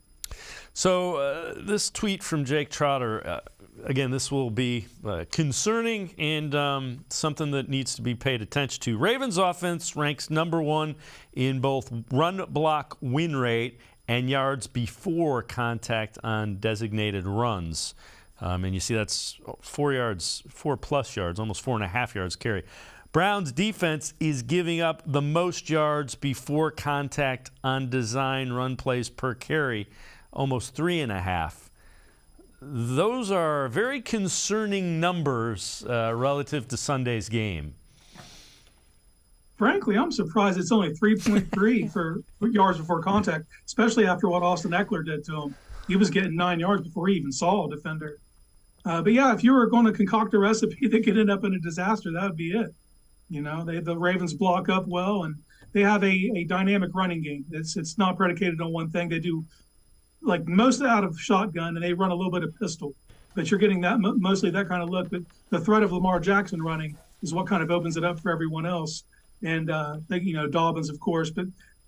So this tweet from Jake Trotter, again, this will be concerning and something that needs to be paid attention to. Ravens offense ranks #1 in both run block win rate and yards before contact on designated runs. And you see that's 4+ yards, almost 4.5 yards carry. Browns defense is giving up the most yards before contact on design run plays per carry, almost 3.5. Those are very concerning numbers relative to Sunday's game. Frankly, I'm surprised it's only 3.3 for yards before contact, especially after what Austin Eckler did to him. He was getting 9 yards before he even saw a defender. But yeah, if you were going to concoct a recipe that could end up in a disaster, that would be it. You know, the Ravens block up well, and they have a dynamic running game. It's not predicated on one thing. They do like most out of shotgun, and they run a little bit of pistol. But you're getting that mostly that kind of look. But the threat of Lamar Jackson running is what kind of opens it up for everyone else. And Dobbins, of course. But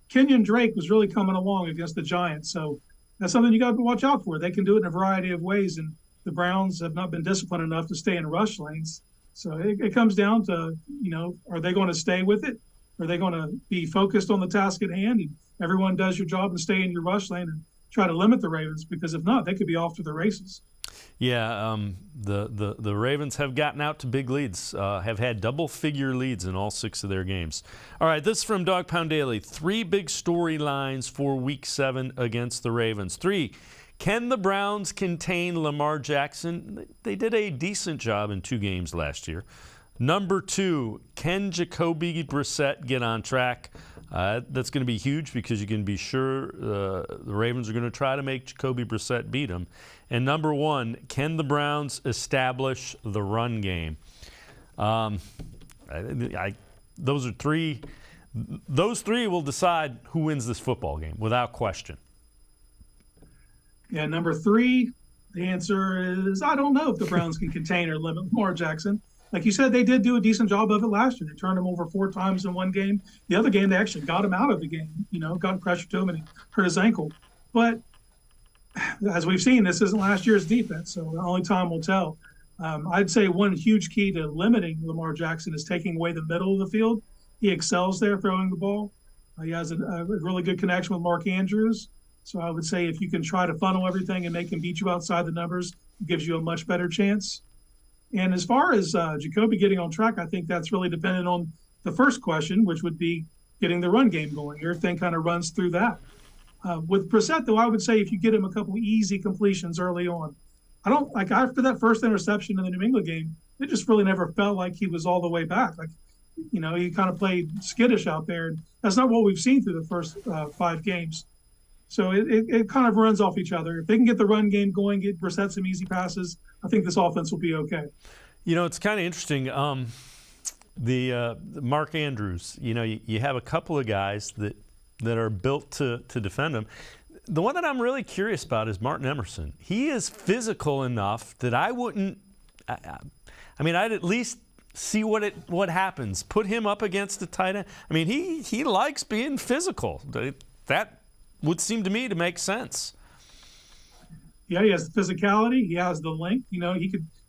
Kenyon Drake was really coming along against the Giants, so that's something you got to watch out for. They can do it in a variety of ways, and the Browns have not been disciplined enough to stay in rush lanes. So it comes down to, are they going to stay with it? Are they going to be focused on the task at hand and everyone does your job and stay in your rush lane and try to limit the Ravens? Because if not, they could be off to the races. Yeah, the Ravens have gotten out to big leads, have had double-figure leads in all 6 of their games. All right, this is from Dog Pound Daily. 3 big storylines for Week 7 against the Ravens. 3, can the Browns contain Lamar Jackson? They did a decent job in 2 games last year. Number 2, can Jacoby Brissett get on track? That's going to be huge because you can be sure the Ravens are going to try to make Jacoby Brissett beat them. And number 1, can the Browns establish the run game? Those 3 will decide who wins this football game without question. Yeah, number 3, the answer is I don't know if the Browns can contain or limit Lamar Jackson. Like you said, they did do a decent job of it last year. They turned him over 4 times in one game. The other game, they actually got him out of the game, got pressure to him and he hurt his ankle. But as we've seen, this isn't last year's defense, so only time will tell. I'd say one huge key to limiting Lamar Jackson is taking away the middle of the field. He excels there throwing the ball. He has a really good connection with Mark Andrews. So I would say if you can try to funnel everything and make him beat you outside the numbers, it gives you a much better chance. And as far as Jacoby getting on track, I think that's really dependent on the first question, which would be getting the run game going. Everything kind of runs through that. With Brissett, though, I would say if you get him a couple easy completions early on, I don't like after that first interception in the New England game, it just really never felt like he was all the way back. Like, he kind of played skittish out there. And that's not what we've seen through the first 5 games. So it kind of runs off each other. If they can get the run game going, get Brissett some easy passes, I think this offense will be okay. It's kind of interesting. The Mark Andrews, you have a couple of guys that are built to defend him. The one that I'm really curious about is Martin Emerson. He is physical enough that I wouldn't – I'd at least see what happens. Put him up against a tight end. He likes being physical. That would seem to me to make sense. Yeah, he has the physicality. He has the length.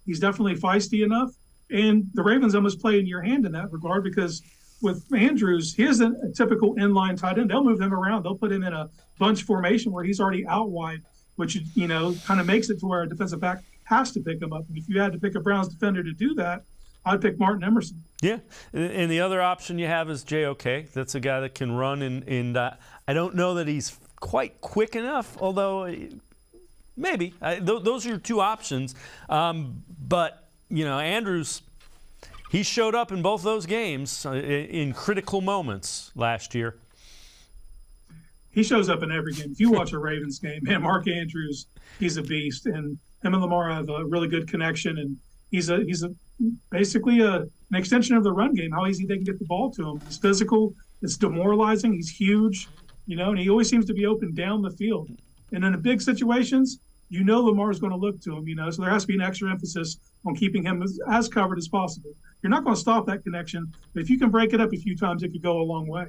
He's definitely feisty enough. And the Ravens almost play in your hand in that regard because with Andrews, he isn't a typical inline tight end. They'll move him around. They'll put him in a bunch formation where he's already out wide, which, kind of makes it to where a defensive back has to pick him up. And if you had to pick a Browns defender to do that, I'd pick Martin Emerson. Yeah, and the other option you have is JOK. That's a guy that can run, and I don't know that he's quite quick enough, although maybe. Those are your two options. But, Andrews, he showed up in both those games in critical moments last year. He shows up in every game. If you watch a Ravens game, man, Mark Andrews, he's a beast, and him and Lamar have a really good connection, and he's basically an extension of the run game. How easy they can get the ball to him. He's physical. It's demoralizing. He's huge, and he always seems to be open down the field. And in the big situations, Lamar's going to look to him. So there has to be an extra emphasis on keeping him as covered as possible. You're not going to stop that connection, but if you can break it up a few times, it could go a long way.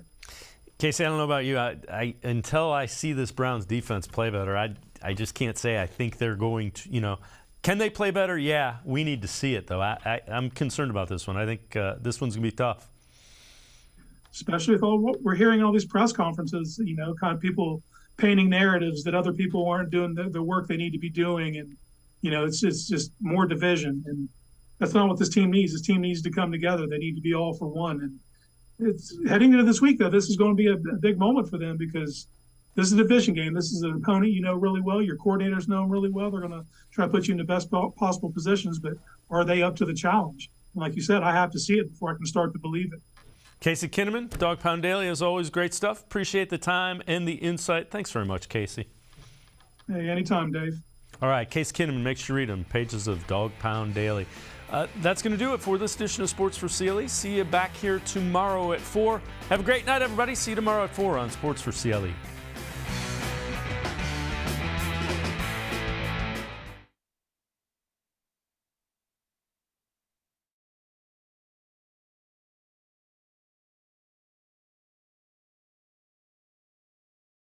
Casey, I don't know about you. I until I see this Browns defense play better, I just can't say I think they're going to, can they play better? Yeah, we need to see it, though. I'm concerned about this one. I think this one's going to be tough. Especially with all what we're hearing in all these press conferences, kind of people painting narratives that other people aren't doing the work they need to be doing. And, it's just more division. And that's not what this team needs. This team needs to come together. They need to be all for one. And it's heading into this week, though, this is going to be a big moment for them because this is a division game. This is an opponent you know really well. Your coordinators know them really well. They're going to try to put you in the best possible positions, but are they up to the challenge? And like you said, I have to see it before I can start to believe it. Casey Kinnamon, Dawg Pound Daily, as always, great stuff. Appreciate the time and the insight. Thanks very much, Casey. Hey, anytime, Dave. All right, Casey Kinnamon, make sure you read them, pages of Dawg Pound Daily. That's going to do it for this edition of Sports for CLE. See you back here tomorrow at 4. Have a great night, everybody. See you tomorrow at 4 on Sports for CLE.